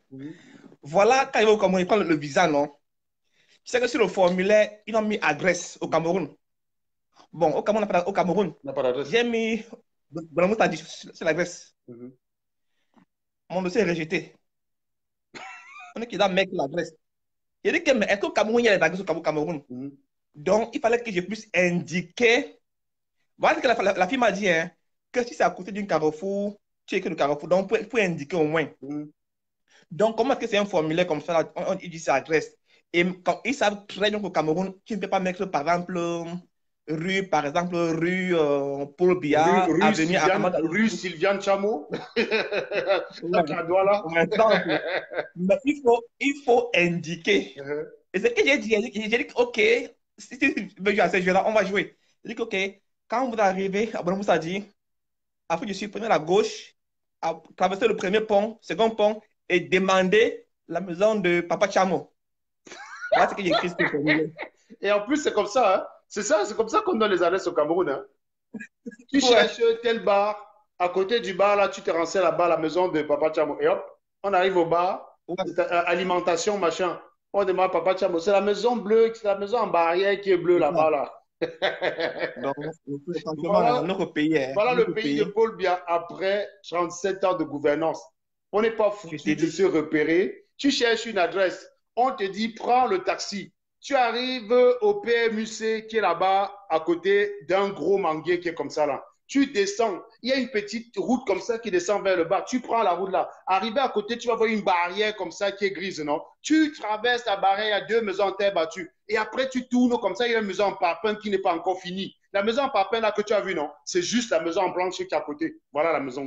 Voilà, quand il va au Cameroun, il prend le visa, non. Tu sais que sur le formulaire, ils ont mis adresse au Cameroun. Bon, au Cameroun, j'ai mis. Bon, t'as dit, c'est l'adresse. Mon dossier est rejeté. On est qui doit mettre l'adresse. Il dit que, mais est-ce qu'au Cameroun, il y a les adresses au Cameroun? Donc, il fallait que je puisse indiquer. Voilà ce que la fille m'a dit, hein, que si c'est à côté d'un carrefour, tu écris le carrefour, donc il faut indiquer au moins. Donc, comment est-ce que c'est un formulaire comme ça, là, on dit c'est adresse. Et quand ils savent très bien qu'au Cameroun, tu ne peux pas mettre, par exemple, rue Paul Biya, rue Sylviane Chamo. Mais il faut indiquer. Et c'est ce que j'ai dit. J'ai dit, OK, si tu veux jouer à ce jeu-là, on va jouer. J'ai dit, OK, quand vous arrivez à Bonamoussadi, après je suis prenez la gauche, à traverser le premier pont, second pont, et demander la maison de Papa Chamo. Voilà ce que j'ai écrit. Et en plus, c'est comme ça, hein? C'est comme ça qu'on donne les adresses au Cameroun. Hein? Tu cherches tel bar, à côté du bar, là, tu te renseignes là-bas à la maison de Papa Chamo. Et hop, on arrive au bar, alimentation, machin. On demande Papa Chamo. C'est la maison bleue, c'est la maison en barrière qui est bleue là-bas, là. Donc, voilà notre pays. Voilà le pays de Paul Biya après 37 ans de gouvernance. On n'est pas foutu de se repérer. Tu cherches une adresse, on te dit prends le taxi. Tu arrives au PMUC qui est là-bas à côté d'un gros manguier qui est comme ça là. Tu descends, il y a une petite route comme ça qui descend vers le bas. Tu prends la route là. Arrivé à côté, tu vas voir une barrière comme ça qui est grise, non? Tu traverses la barrière, il y a 2 maisons en terre battue. Et après, tu tournes comme ça, il y a une maison en parpaing qui n'est pas encore finie. La maison en parpaing là que tu as vue, non? C'est juste la maison en blanche qui est à côté. Voilà la maison.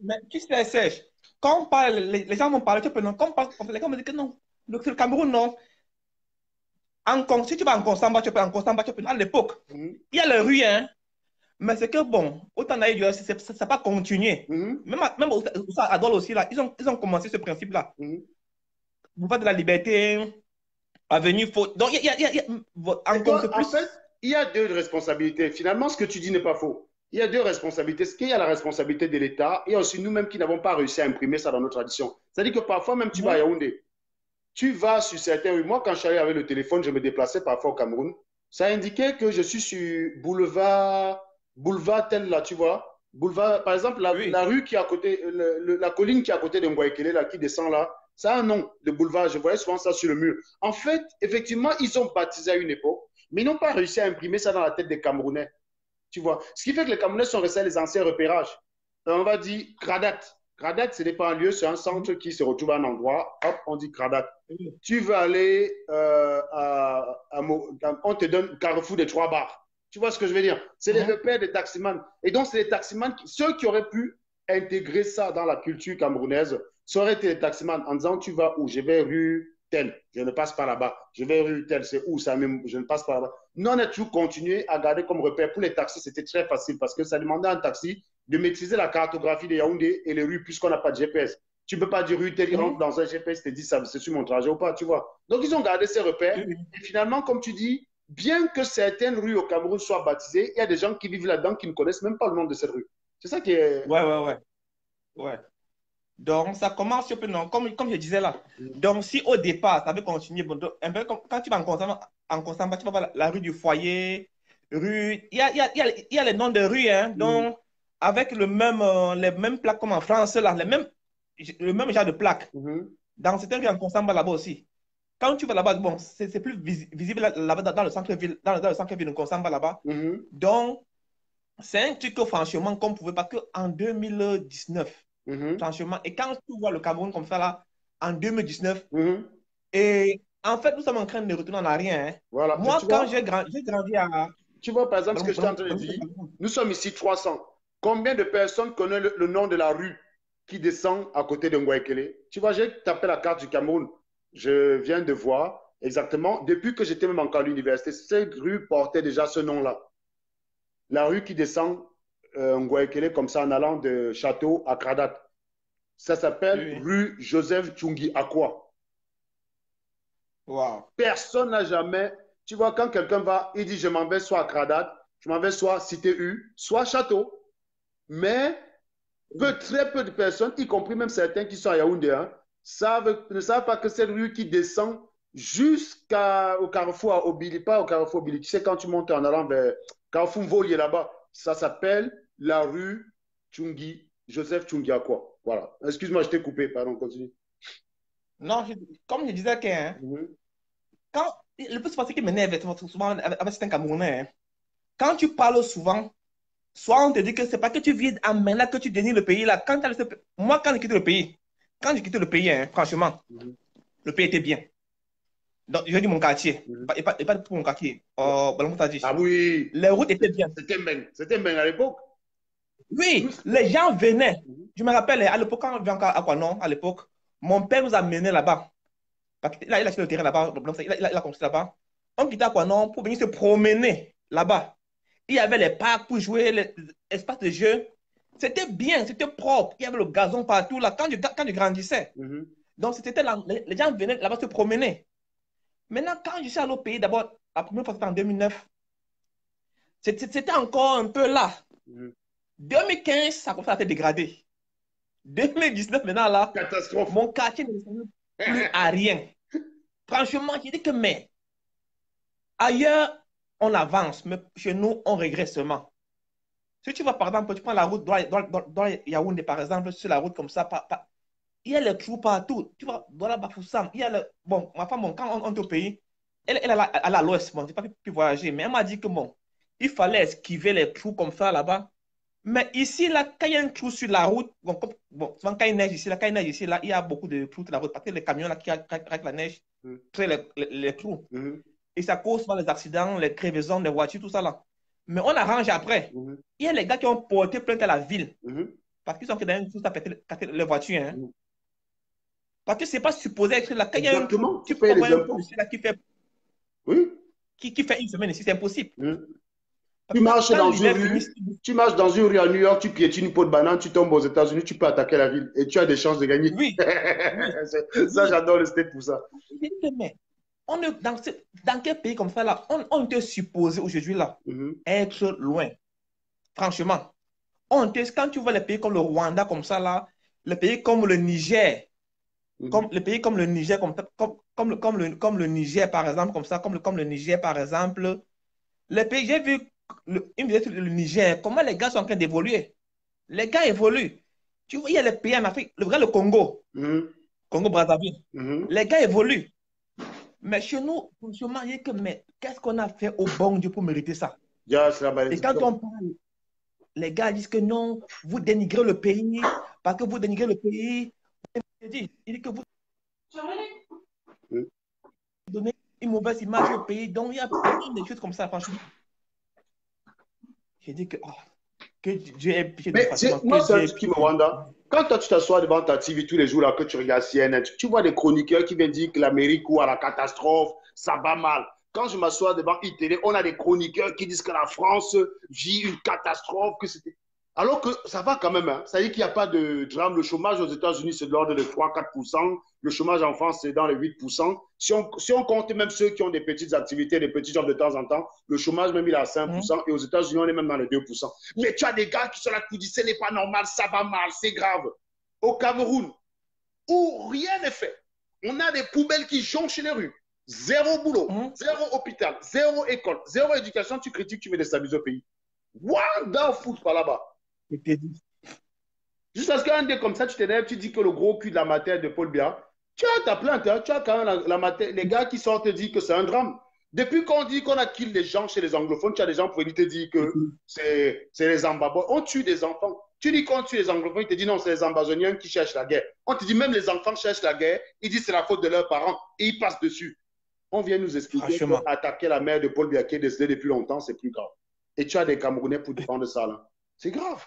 Mais tu sais, Serge, quand on parle, les gens vont parler, quand on parle, les gens me disent que non. Le Cameroun, non. Si tu vas en Consamba, tu peux à l'époque. Il y a les rues, hein. Mais c'est que bon, autant d'ailleurs, ça n'a pas continué. Même à Douala aussi, là, ils ont commencé ce principe-là. Vous parlez de la liberté, avenue, faut. Donc, il y a encore plus. En fait, il y a 2 responsabilités. Finalement, ce que tu dis n'est pas faux. Il y a 2 responsabilités. Ce qu'il y a la responsabilité de l'État et aussi nous-mêmes qui n'avons pas réussi à imprimer ça dans nos traditions. C'est-à-dire que parfois, même tu vas à Yaoundé, tu vas sur certains rues. Moi, quand je suis allé avec le téléphone, je me déplaçais parfois au Cameroun. Ça indiquait que je suis sur boulevard tel là, tu vois. Boulevard, par exemple, la rue qui est à côté, la colline qui est à côté de Ngouaikele, là, qui descend là, ça a un nom de boulevard. Je voyais souvent ça sur le mur. En fait, effectivement, ils ont baptisé à une époque, mais ils n'ont pas réussi à imprimer ça dans la tête des Camerounais. Tu vois. Ce qui fait que les Camerounais sont restés à les anciens repérages. On va dire Kradat. Kradat, ce n'est pas un lieu, c'est un centre qui se retrouve à un endroit. Hop, on dit Kradat. Tu veux aller on te donne Carrefour des Trois Bars. Tu vois ce que je veux dire? C'est les repères des taximans. Et donc, c'est les taximans, ceux qui auraient pu intégrer ça dans la culture camerounaise, ça aurait été les taximans en disant, tu vas où? Je vais rue telle, je ne passe pas là-bas. Je vais rue telle, c'est où ça même? Je ne passe pas là-bas. Nous, on a toujours continué à garder comme repère. Pour les taxis, c'était très facile parce que ça demandait à un taxi de maîtriser la cartographie de Yaoundé et les rues puisqu'on n'a pas de GPS. Tu ne peux pas dire rue telle, il rentre dans un GPS, te dit ça, c'est sur mon trajet ou pas, tu vois. Donc, ils ont gardé ces repères. Et finalement, comme tu dis, bien que certaines rues au Cameroun soient baptisées, il y a des gens qui vivent là-dedans qui ne connaissent même pas le nom de cette rue. C'est ça qui est... Ouais. Donc, ça commence un peu, non, comme je disais là. Donc, si au départ, ça avait continué, bon, un peu comme quand tu vas en Constamba, tu vas voir la rue du Foyer, il y a les noms de rues, hein, donc, avec les mêmes plaques comme en France, là, le même genre de plaques. Dans certaines rues en Constamba, là-bas aussi. Quand tu vas là-bas, bon, c'est plus visible là-bas dans le centre-ville, dans le centre-ville de Constamba, là-bas. Donc, c'est un truc que, franchement, qu'on pouvait pas qu'en 2019. Franchement, et quand tu vois le Cameroun comme ça là, en 2019, et en fait, nous sommes en train de retourner en arrière. Hein. Voilà. Moi, quand j'ai grandi à... Tu vois, par exemple, ce que je suis en train de dire, nous sommes ici 300. Combien de personnes connaissent le nom de la rue qui descend à côté de Ngouaikele? Tu vois, j'ai tapé la carte du Cameroun. Je viens de voir exactement, depuis que j'étais même encore à l'université, cette rue portait déjà ce nom-là. La rue qui descend Ngouaikele comme ça en allant de Château à Kradat. Ça s'appelle rue Joseph Tchungi Akwa. Wow. Personne n'a jamais... Tu vois, quand quelqu'un va, il dit je m'en vais soit à Kradat, je m'en vais soit Cité U, soit Château. Mais très peu de personnes, y compris même certains qui sont à Yaoundé, hein, ne savent pas que cette rue qui descend jusqu'au carrefour à Obili, pas au carrefour Obili. Tu sais, quand tu montes en allant vers Carrefour Mvoli là-bas, ça s'appelle la rue Joseph Tchungi Akwa. Voilà. Excuse-moi, je t'ai coupé, pardon, continue. Non, comme je disais, quand le plus facile qui m'énerve souvent avec certains Camerounais, hein, quand tu parles souvent, soit on te dit que c'est pas que tu vis à maintenant que tu dénies le pays là. Moi, quand j'ai quitté le pays, hein, franchement, le pays était bien. Donc, je dis mon quartier, et pas pour mon quartier. Ah oui. Les routes étaient bien. C'était bien à l'époque. Oui, les gens venaient. Je me rappelle, à l'époque, quand on vient encore à Kwanon, à l'époque, mon père nous a menés là-bas. Là, il a acheté le terrain là-bas, il a construit là-bas. On quittait à Kwanon pour venir se promener là-bas. Il y avait les parcs pour jouer, les espaces de jeu. C'était bien, c'était propre. Il y avait le gazon partout là, quand je grandissais. Donc, les gens venaient là-bas se promener. Maintenant, quand je suis allé au pays, d'abord, la première fois, c'était en 2009. C'était encore un peu là. 2015, ça commence à être dégradé. 2019, maintenant, là, catastrophe. Mon quartier ne ressemble plus à rien. Franchement, je dis que, mais ailleurs, on avance, mais chez nous, on régresse seulement. Si tu vas, par exemple, tu prends la route dans Yaoundé, par exemple, sur la route comme ça, il y a les trous partout. Tu vois, dans la Bafoussam, il y a le... Bon, ma femme, quand on est au pays, elle est à l'ouest, bon, je n'ai pas pu voyager, mais elle m'a dit que, bon, il fallait esquiver les trous comme ça là-bas. Mais ici, là, quand il y a un trou sur la route, bon, souvent quand il neige ici, là, il y a beaucoup de trous sur la route, parce que les camions là, qui avec la neige créent les trous. Et ça cause souvent les accidents, les crevaisons des voitures, tout ça là. Mais on arrange après. Il y a les gars qui ont porté plainte à la ville. Parce qu'ils sont dans un trou, ça pété les voitures. Hein. Parce que ce n'est pas supposé être là. Quand il y a un trou, tu peux avoir un policier là qui fait... Qui fait une semaine ici, c'est impossible. Tu marches dans une rue à New York, tu piétines une peau de banane, tu tombes aux États-Unis, tu peux attaquer la ville et tu as des chances de gagner. Oui. Ça, j'adore le state pour ça. Mais on est dans quel pays comme ça là, on était supposé aujourd'hui là être loin. Franchement. Quand tu vois les pays comme le Rwanda comme ça là, les pays comme le Niger, les pays comme le Niger, comme le Niger par exemple, comme le Niger par exemple, Les pays, j'ai vu une vidéo sur le Niger, comment les gars sont en train d'évoluer. Les gars évoluent. Tu vois, il y a les pays en Afrique, le Congo, Congo-Brazzaville. Les gars évoluent. Mais chez nous, franchement, il y a que, mais qu'est-ce qu'on a fait au bon Dieu pour mériter ça? Et quand on parle, les gars disent que non, vous dénigrez le pays, parce que vous dénigrez le pays. Il dit que vous donnez une mauvaise image au pays. Donc, il y a plein de choses comme ça, franchement. J'ai dit que, que Dieu est pitié de Fatima. Moi, c'est un truc qui me rend. Quand toi, tu t'assois devant ta TV tous les jours, là, que tu regardes CNN, tu vois des chroniqueurs qui viennent dire que l'Amérique court à la catastrophe, ça va mal. Quand je m'assois devant ITV, on a des chroniqueurs qui disent que la France vit une catastrophe, que c'était... Alors que ça va quand même. Hein. Ça veut dire qu'il n'y a pas de drame. Le chômage aux États-Unis, c'est de l'ordre de 3-4%. Le chômage en France, c'est dans les 8%. Si on compte même ceux qui ont des petites activités, des petits jobs de temps en temps, le chômage, même, il est à 5%. Et aux États-Unis, on est même dans les 2%. Mais tu as des gars qui sont là qui disent ce n'est pas normal, ça va mal, c'est grave. Au Cameroun, où rien n'est fait, on a des poubelles qui jonchent les rues. Zéro boulot, zéro hôpital, zéro école, zéro éducation. Tu critiques, tu mets déstabiliser le pays. What the foot par là-bas? Juste parce qu'un dé comme ça, tu t'énerves, tu dis que le gros cul de la matière de Paul Biya, tu as ta plainte, hein, tu as quand même la matière, les gars qui sortent te disent que c'est un drame. Depuis qu'on dit qu'on a kill les gens chez les anglophones, tu as des gens pour venir te dire que c'est les ambabos. On tue des enfants. Tu dis qu'on tue les anglophones, ils te disent non, c'est les ambazoniens qui cherchent la guerre. On te dit même les enfants cherchent la guerre, ils disent c'est la faute de leurs parents et ils passent dessus. On vient nous expliquer qu'attaquer la mère de Paul Biya qui est décédée depuis longtemps, c'est plus grave. Et tu as des Camerounais pour défendre ça là. C'est grave.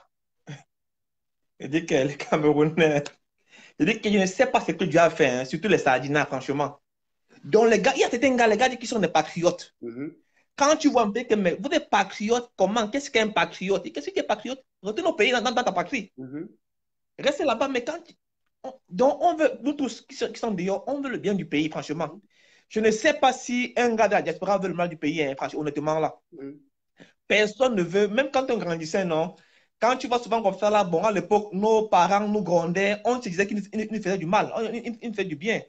Il dit que les Camerounais, il dit que je ne sais pas ce que Dieu a fait, hein, surtout les Sardinats, franchement. Donc, les gars, il y a certains gars, les gars qui sont des patriotes. Quand tu vois un peu que, mais vous êtes patriote, comment? Qu'est-ce qu'un patriote? Qu'est-ce qu'un patriote? Retourne au pays, dans ta patrie. Restez là-bas, mais quand. Donc, on veut, nous tous qui sont dehors, on veut le bien du pays, franchement. Je ne sais pas si un gars de la diaspora veut le mal du pays, hein, franchement, honnêtement, là. Personne ne veut, même quand on grandissait, non? Quand tu vas souvent comme ça, là, bon, à l'époque, nos parents nous grondaient, on se disait qu'ils nous faisaient du mal, ils nous faisaient du bien.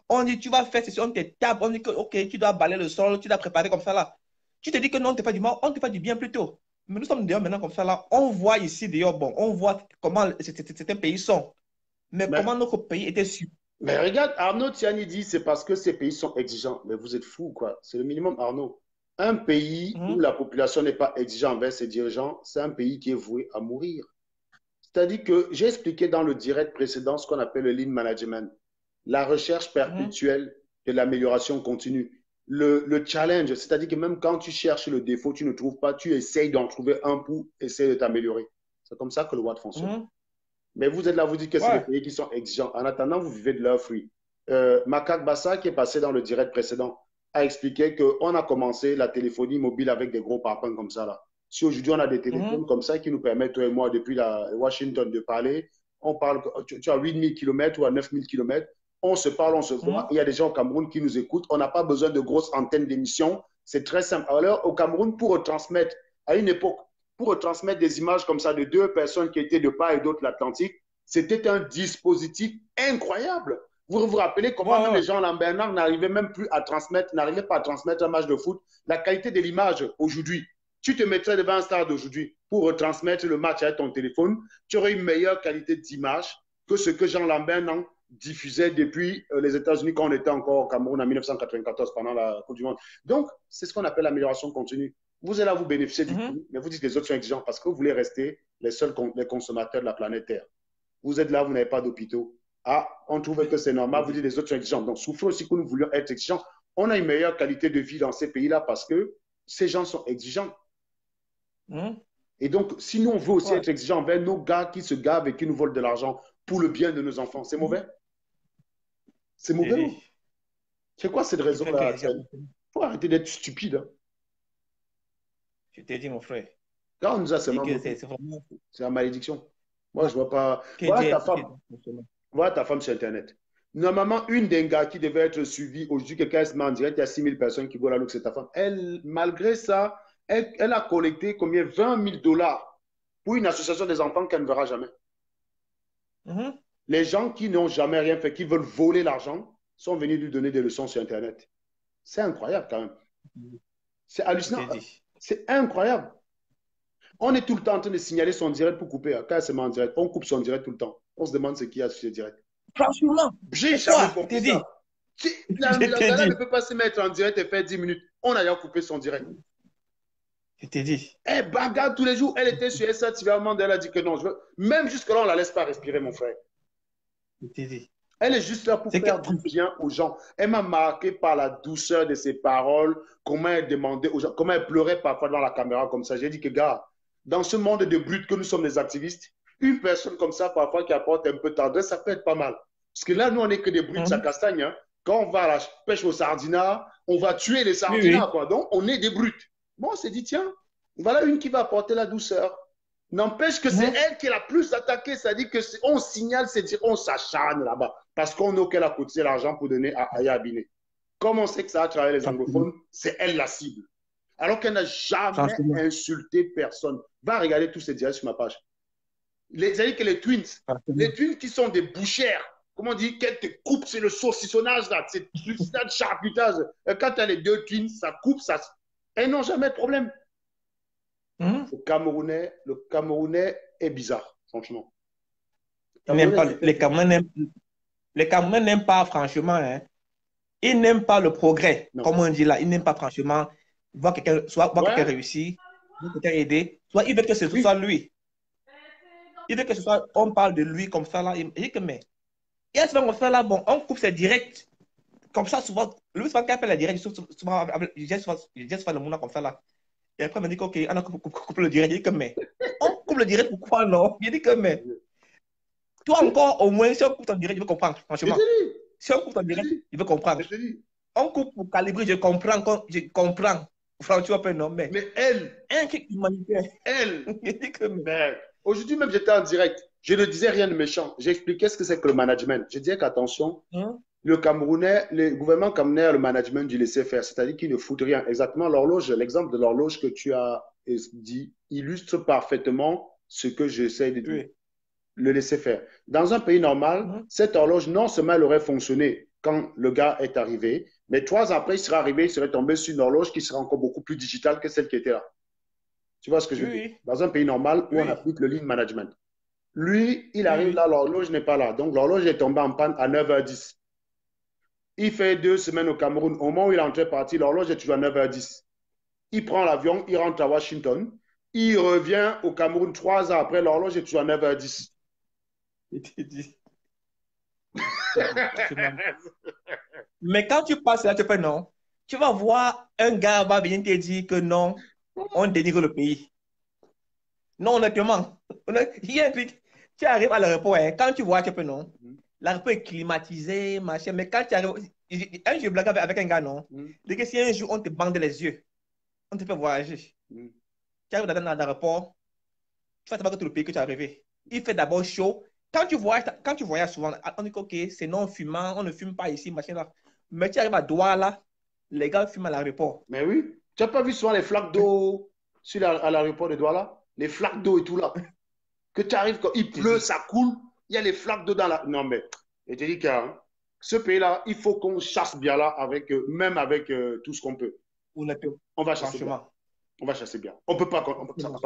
On dit, tu vas faire ceci, on te tape, on dit que, ok, tu dois balayer le sol, tu dois préparer comme ça, là. Tu te dis que non, on ne te fait du mal, on te fait du bien plutôt. Mais nous sommes dehors maintenant comme ça, là. On voit ici, dehors, bon, on voit comment certains pays sont. Mais comment notre pays était sûr. Mais regarde, Arnaud Tiani dit, c'est parce que ces pays sont exigeants. Mais vous êtes fous, quoi. C'est le minimum, Arnaud. Un pays où la population n'est pas exigeante envers ses dirigeants, c'est un pays qui est voué à mourir. C'est-à-dire que j'ai expliqué dans le direct précédent ce qu'on appelle le lean management, la recherche perpétuelle de l'amélioration continue, le challenge, c'est-à-dire que même quand tu cherches le défaut, tu ne trouves pas, tu essayes d'en trouver un pour essayer de t'améliorer. C'est comme ça que le Watt fonctionne. Mais vous êtes là, vous dites que c'est les pays qui sont exigeants. En attendant, vous vivez de leur fruit. Makak Bassa, qui est passé dans le direct précédent, a expliqué qu'on a commencé la téléphonie mobile avec des gros parpaings comme ça. Là. Si aujourd'hui on a des téléphones comme ça qui nous permettent, toi et moi, depuis Washington, de parler, on parle, tu as 8000 km ou à 9000 km, on se parle, on se voit. Il y a des gens au Cameroun qui nous écoutent. On n'a pas besoin de grosses antennes d'émission. C'est très simple. Alors, au Cameroun, pour retransmettre, à une époque, pour retransmettre des images comme ça de deux personnes qui étaient de part et d'autre de l'Atlantique, c'était un dispositif incroyable. Vous vous rappelez comment les gens en Bernard n'arrivaient même plus à transmettre, n'arrivaient pas à transmettre un match de foot. La qualité de l'image aujourd'hui, tu te mettrais devant un stade aujourd'hui pour retransmettre le match avec ton téléphone, tu aurais une meilleure qualité d'image que ce que Jean Lambert diffusait depuis les États-Unis quand on était encore au Cameroun en 1994 pendant la Coupe du Monde. Donc, c'est ce qu'on appelle l'amélioration continue. Vous êtes là, vous bénéficiez du coup, mais vous dites que les autres sont exigeants parce que vous voulez rester les seuls consommateurs de la planète Terre. Vous êtes là, vous n'avez pas d'hôpitaux. Ah, on trouve que c'est normal, vous dites les autres sont exigeants. Donc, souffrez aussi que nous voulions être exigeants. On a une meilleure qualité de vie dans ces pays-là parce que ces gens sont exigeants. Et donc, si nous, on veut aussi être exigeants envers nos gars qui se gavent et qui nous volent de l'argent pour le bien de nos enfants, c'est mauvais? C'est mauvais? C'est quoi cette raison-là? Il faut arrêter d'être stupide. Hein. Je t'ai dit, mon frère. Là, on nous a seulement... C'est la malédiction. Moi, je ne vois pas... Voilà ta femme sur Internet. Normalement, une des gars qui devait être suivie, aujourd'hui, quelqu'un se met en direct, il y a 6000 personnes qui voient là, c'est ta femme. Elle, malgré ça, elle a collecté combien? 20 000 $ pour une association des enfants qu'elle ne verra jamais. Les gens qui n'ont jamais rien fait, qui veulent voler l'argent, sont venus lui donner des leçons sur Internet. C'est incroyable quand même. C'est hallucinant. C'est incroyable. On est tout le temps en train de signaler son direct pour couper. Quand elle se met en direct, on coupe son direct tout le temps. On se demande ce qu'il y a sur ce direct. Franchement. J'ai jamais compris ça. La Ghana ne peut pas se mettre en direct et faire 10 minutes. On a déjà coupé son direct. Je t'ai dit. Elle bagarre tous les jours. Elle était sur SA TV. Elle a dit que non. Même jusque-là, on ne la laisse pas respirer, mon frère. Je t'ai dit. Elle est juste là pour faire du bien aux gens. Elle m'a marqué par la douceur de ses paroles, comment elle demandait aux gens, comment elle pleurait parfois dans la caméra comme ça. J'ai dit que, gars, dans ce monde de brutes que nous sommes des activistes, une personne comme ça, parfois, qui apporte un peu de tendresse, ça peut être pas mal. Parce que là, nous, on n'est que des brutes à castagne. Hein. Quand on va à la pêche aux sardinards, on va tuer les sardinards, quoi. Donc, on est des brutes. Bon, on s'est dit, tiens, voilà une qui va apporter la douceur. N'empêche que c'est elle qui est la plus attaquée. C'est-à-dire qu'on signale, c'est-à-dire on s'acharne là-bas. Parce qu'on n'a qu'elle a cotisé l'argent pour donner à Aya Biné. Comme on sait que ça a travaillé les anglophones, c'est elle la cible. Alors qu'elle n'a jamais insulté personne. Va regarder tous ces directs sur ma page. C'est-à-dire que les twins qui sont des bouchères, comment on dit, qu'elles te coupent, c'est le saucissonnage là, c'est le charcutage. Et quand tu as les deux twins, ça coupe, ça. Elles n'ont jamais de problème. Le Camerounais est bizarre, franchement. Les Camerounais n'aiment pas, franchement, hein. Ils n'aiment pas le progrès, comme on dit là. Ils n'aiment pas, franchement, voir quelqu'un réussir, voir quelqu'un aider. Soit il veut que ce soit lui. Il veut que ce soit, on parle de lui comme ça là. Il dit que, mais, il y a souvent comme ça là, bon, on coupe ses directs. Comme ça, souvent, lui, souvent, quand il fait la direct, souvent, j'ai souvent le monde comme ça là. Et après, il m'a dit OK, on a coupé le direct. Il dit que, mais, on coupe le direct, pourquoi non? Il dit que, mais, toi encore, au moins, si on coupe ton direct, il veut comprendre, franchement. Si on coupe ton direct, il veut comprendre. On coupe pour calibrer, je comprends. Franchement, non, mais elle, un truc humanitaire. Elle, aujourd'hui même, j'étais en direct. Je ne disais rien de méchant. J'expliquais ce que c'est que le management. Je disais qu'attention, le gouvernement camerounais a le management du laisser-faire, c'est-à-dire qu'il ne fout rien. Exactement, l'horloge, l'exemple de l'horloge que tu as dit illustre parfaitement ce que j'essaie de dire. Le laisser-faire. Dans un pays normal, cette horloge, non seulement elle aurait fonctionné quand le gars est arrivé, mais 3 ans après, il serait arrivé, il serait tombé sur une horloge qui serait encore beaucoup plus digitale que celle qui était là. Tu vois ce que je veux dire? Dans un pays normal où on applique le lean management. Lui, il arrive là, l'horloge n'est pas là. Donc, l'horloge est tombée en panne à 9h10. Il fait 2 semaines au Cameroun. Au moment où il est entré parti, l'horloge est toujours à 9h10. Il prend l'avion, il rentre à Washington. Il revient au Cameroun 3 ans après, l'horloge est toujours à 9h10. Mais quand tu passes là, tu fais non. Tu vas voir un gars va venir te dire que non, on dénigre le pays. Non, honnêtement. Il y a un truc. Tu arrives à l'aéroport, hein, quand tu vois, tu fais non. L'aéroport est climatisé, machin. Mais quand tu arrives. Un jour, je blague avec un gars, non. Dès que si un jour on te bande les yeux, on te fait voyager. Tu arrives dans l'aéroport, tu vas savoir que tout le pays que tu es arrivé. Il fait d'abord chaud. Quand tu voyages souvent, on dit OK, c'est non fumant, on ne fume pas ici, machin là. Mais tu arrives à Douala, les gars fument à l'aéroport. Mais oui, tu n'as pas vu souvent les flaques d'eau à l'aéroport de Douala? Les flaques d'eau et tout là. Que tu arrives, quand il pleut, ça coule, il y a les flaques d'eau dans la. Non, mais je te dis que ce pays-là, il faut qu'on chasse bien là, même avec tout ce qu'on peut. On va chasser bien. On va chasser bien. On ne peut pas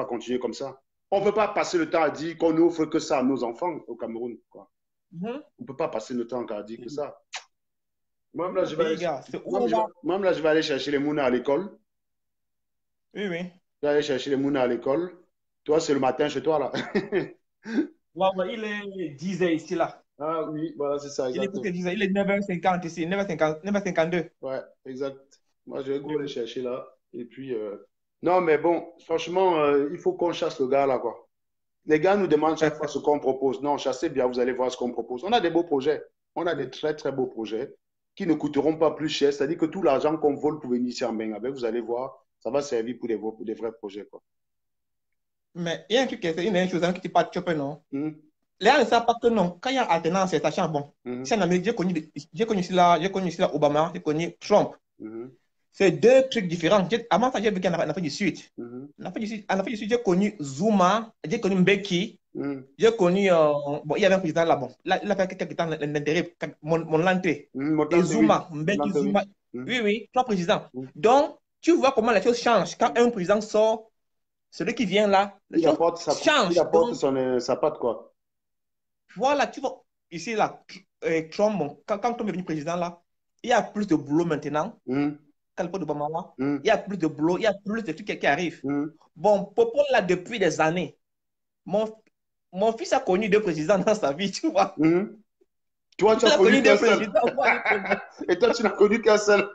continuer comme ça. On ne peut pas passer le temps à dire qu'on n'offre que ça à nos enfants au Cameroun. Quoi. On ne peut pas passer le temps à dire que ça. Moi, là, je vais aller chercher les mounas à l'école. Oui. Je vais aller chercher les mounas à l'école. Toi, c'est le matin chez toi, là. Il est 10h ici, là. Ah oui, voilà, c'est ça. Exactement. Il est 9h50 ici, 9h52. Ouais, exact. Moi, je vais go aller chercher là. Et puis... Non, mais bon, franchement, il faut qu'on chasse le gars là, quoi. Les gars nous demandent chaque fois ce qu'on propose. Non, chassez bien, vous allez voir ce qu'on propose. On a des beaux projets. On a des très, très beaux projets qui ne coûteront pas plus cher. C'est-à-dire que tout l'argent qu'on vole pour venir ici en main avec, vous allez voir, ça va servir pour des vrais projets, quoi. Mais il y a un truc, c'est une chose qui ne pas chopper, non? Les gens ne savent pas que non. Quand il y a alternance, c'est sachant, bon. C'est en Amérique, j'ai connu ici là Obama, j'ai connu Trump. C'est 2 trucs différents. Avant ça, j'ai vécu en Afrique du Sud. En Afrique du Sud, j'ai connu Zuma, j'ai connu Mbeki, j'ai connu. Bon, il y avait un président là, bon. Là, il a fait quelques temps l'intérêt, mon lanté. Et Zuma, Mbeki, Zuma. Oui, 3 présidents. Donc, Tu vois comment les choses changent. Quand un président sort, celui qui vient là, les choses changent. Il apporte sa patte, quoi. Voilà, tu vois, ici, là, Trump, bon, quand Trump est devenu président, là, il y a plus de boulot maintenant. Quand le de Bamala, il y a plus de boulot, il y a plus de trucs qui arrivent. Bon, Popo, là, depuis des années, mon fils a connu 2 présidents dans sa vie, tu vois. Toi, tu as connu qu'un seul. Et toi, tu n'as connu qu'un seul.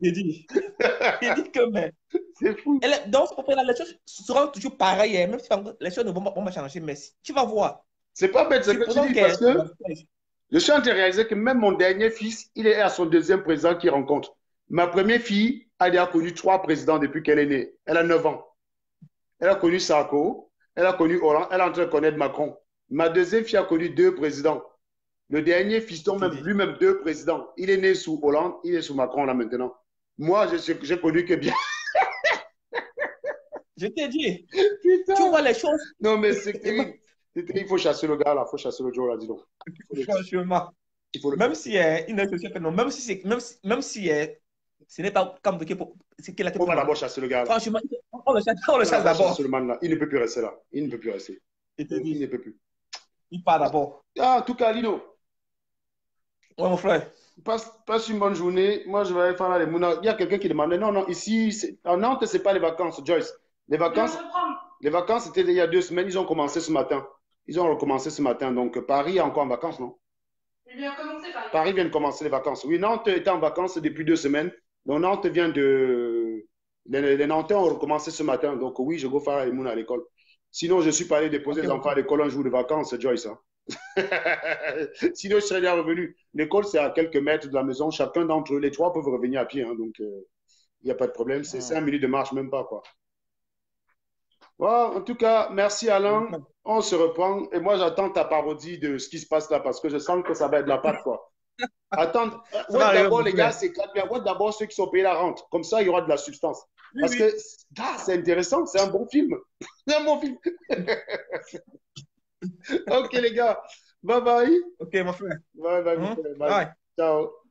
J'ai dit que, mais. C'est fou. Donc, là, les choses seront toujours pareilles, même si les choses ne vont pas changer, mais tu vas voir. C'est pas bête ce que tu dis, parce que je suis en train de réaliser que même mon dernier fils, il est à son 2e président qu'il rencontre. Ma première fille, elle a connu 3 présidents depuis qu'elle est née. Elle a 9 ans. Elle a connu Sarko, elle a connu Hollande, elle est en train de connaître Macron. Ma 2e fille a connu 2 présidents. Le dernier fiston, lui-même 2 présidents. Il est né sous Hollande, il est sous Macron là maintenant. Moi, j'ai connu que bien. Je t'ai dit. Putain. Tu vois les choses. Non, mais c'est terrible. Il faut chasser le gars là, il faut chasser le Joe là, dis donc. Franchement. Même si il ne se non, même si ce n'est pas comme c'est qu'il a été. On va d'abord chasser le gars là. Franchement, on le chasse d'abord. Il ne peut plus rester là. Il ne peut plus rester. Il ne peut plus. Il part d'abord. Ah, en tout cas, Lino. Ouais, mon frère. Passe une bonne journée. Moi, je vais aller faire les mouna. Il y a quelqu'un qui demandait. Non, ici, en Nantes, ce n'est pas les vacances, Joyce. Les vacances, c'était il y a 2 semaines. Ils ont commencé ce matin. Ils ont recommencé ce matin. Donc, Paris est encore en vacances, non? Il vient commencer, Paris. Paris vient de commencer les vacances. Oui, Nantes était en vacances depuis 2 semaines. Donc, Nantes vient de... Les Nantais ont recommencé ce matin. Donc, oui, je vais faire les mouna à l'école. Sinon, je suis pas allé déposer les enfants à l'école un jour de vacances, Joyce. Hein. Sinon, je serais déjà revenu. L'école, c'est à quelques mètres de la maison. Chacun d'entre eux, les 3 peuvent revenir à pied. Hein, donc, il n'y a pas de problème. C'est 5 minutes de marche, même pas, quoi. Bon, en tout cas, merci Alain. On se reprend. Et moi, j'attends ta parodie de ce qui se passe là parce que je sens que ça va être de la pâte, quoi. Attends. D'abord, les gars, c'est bien. D'abord, ceux qui sont payés la rente. Comme ça, il y aura de la substance. Parce que c'est intéressant. C'est un bon film. C'est un bon film. Ok, les gars. Bye bye. Ok, mon frère. Bye bye. Bye. Ciao.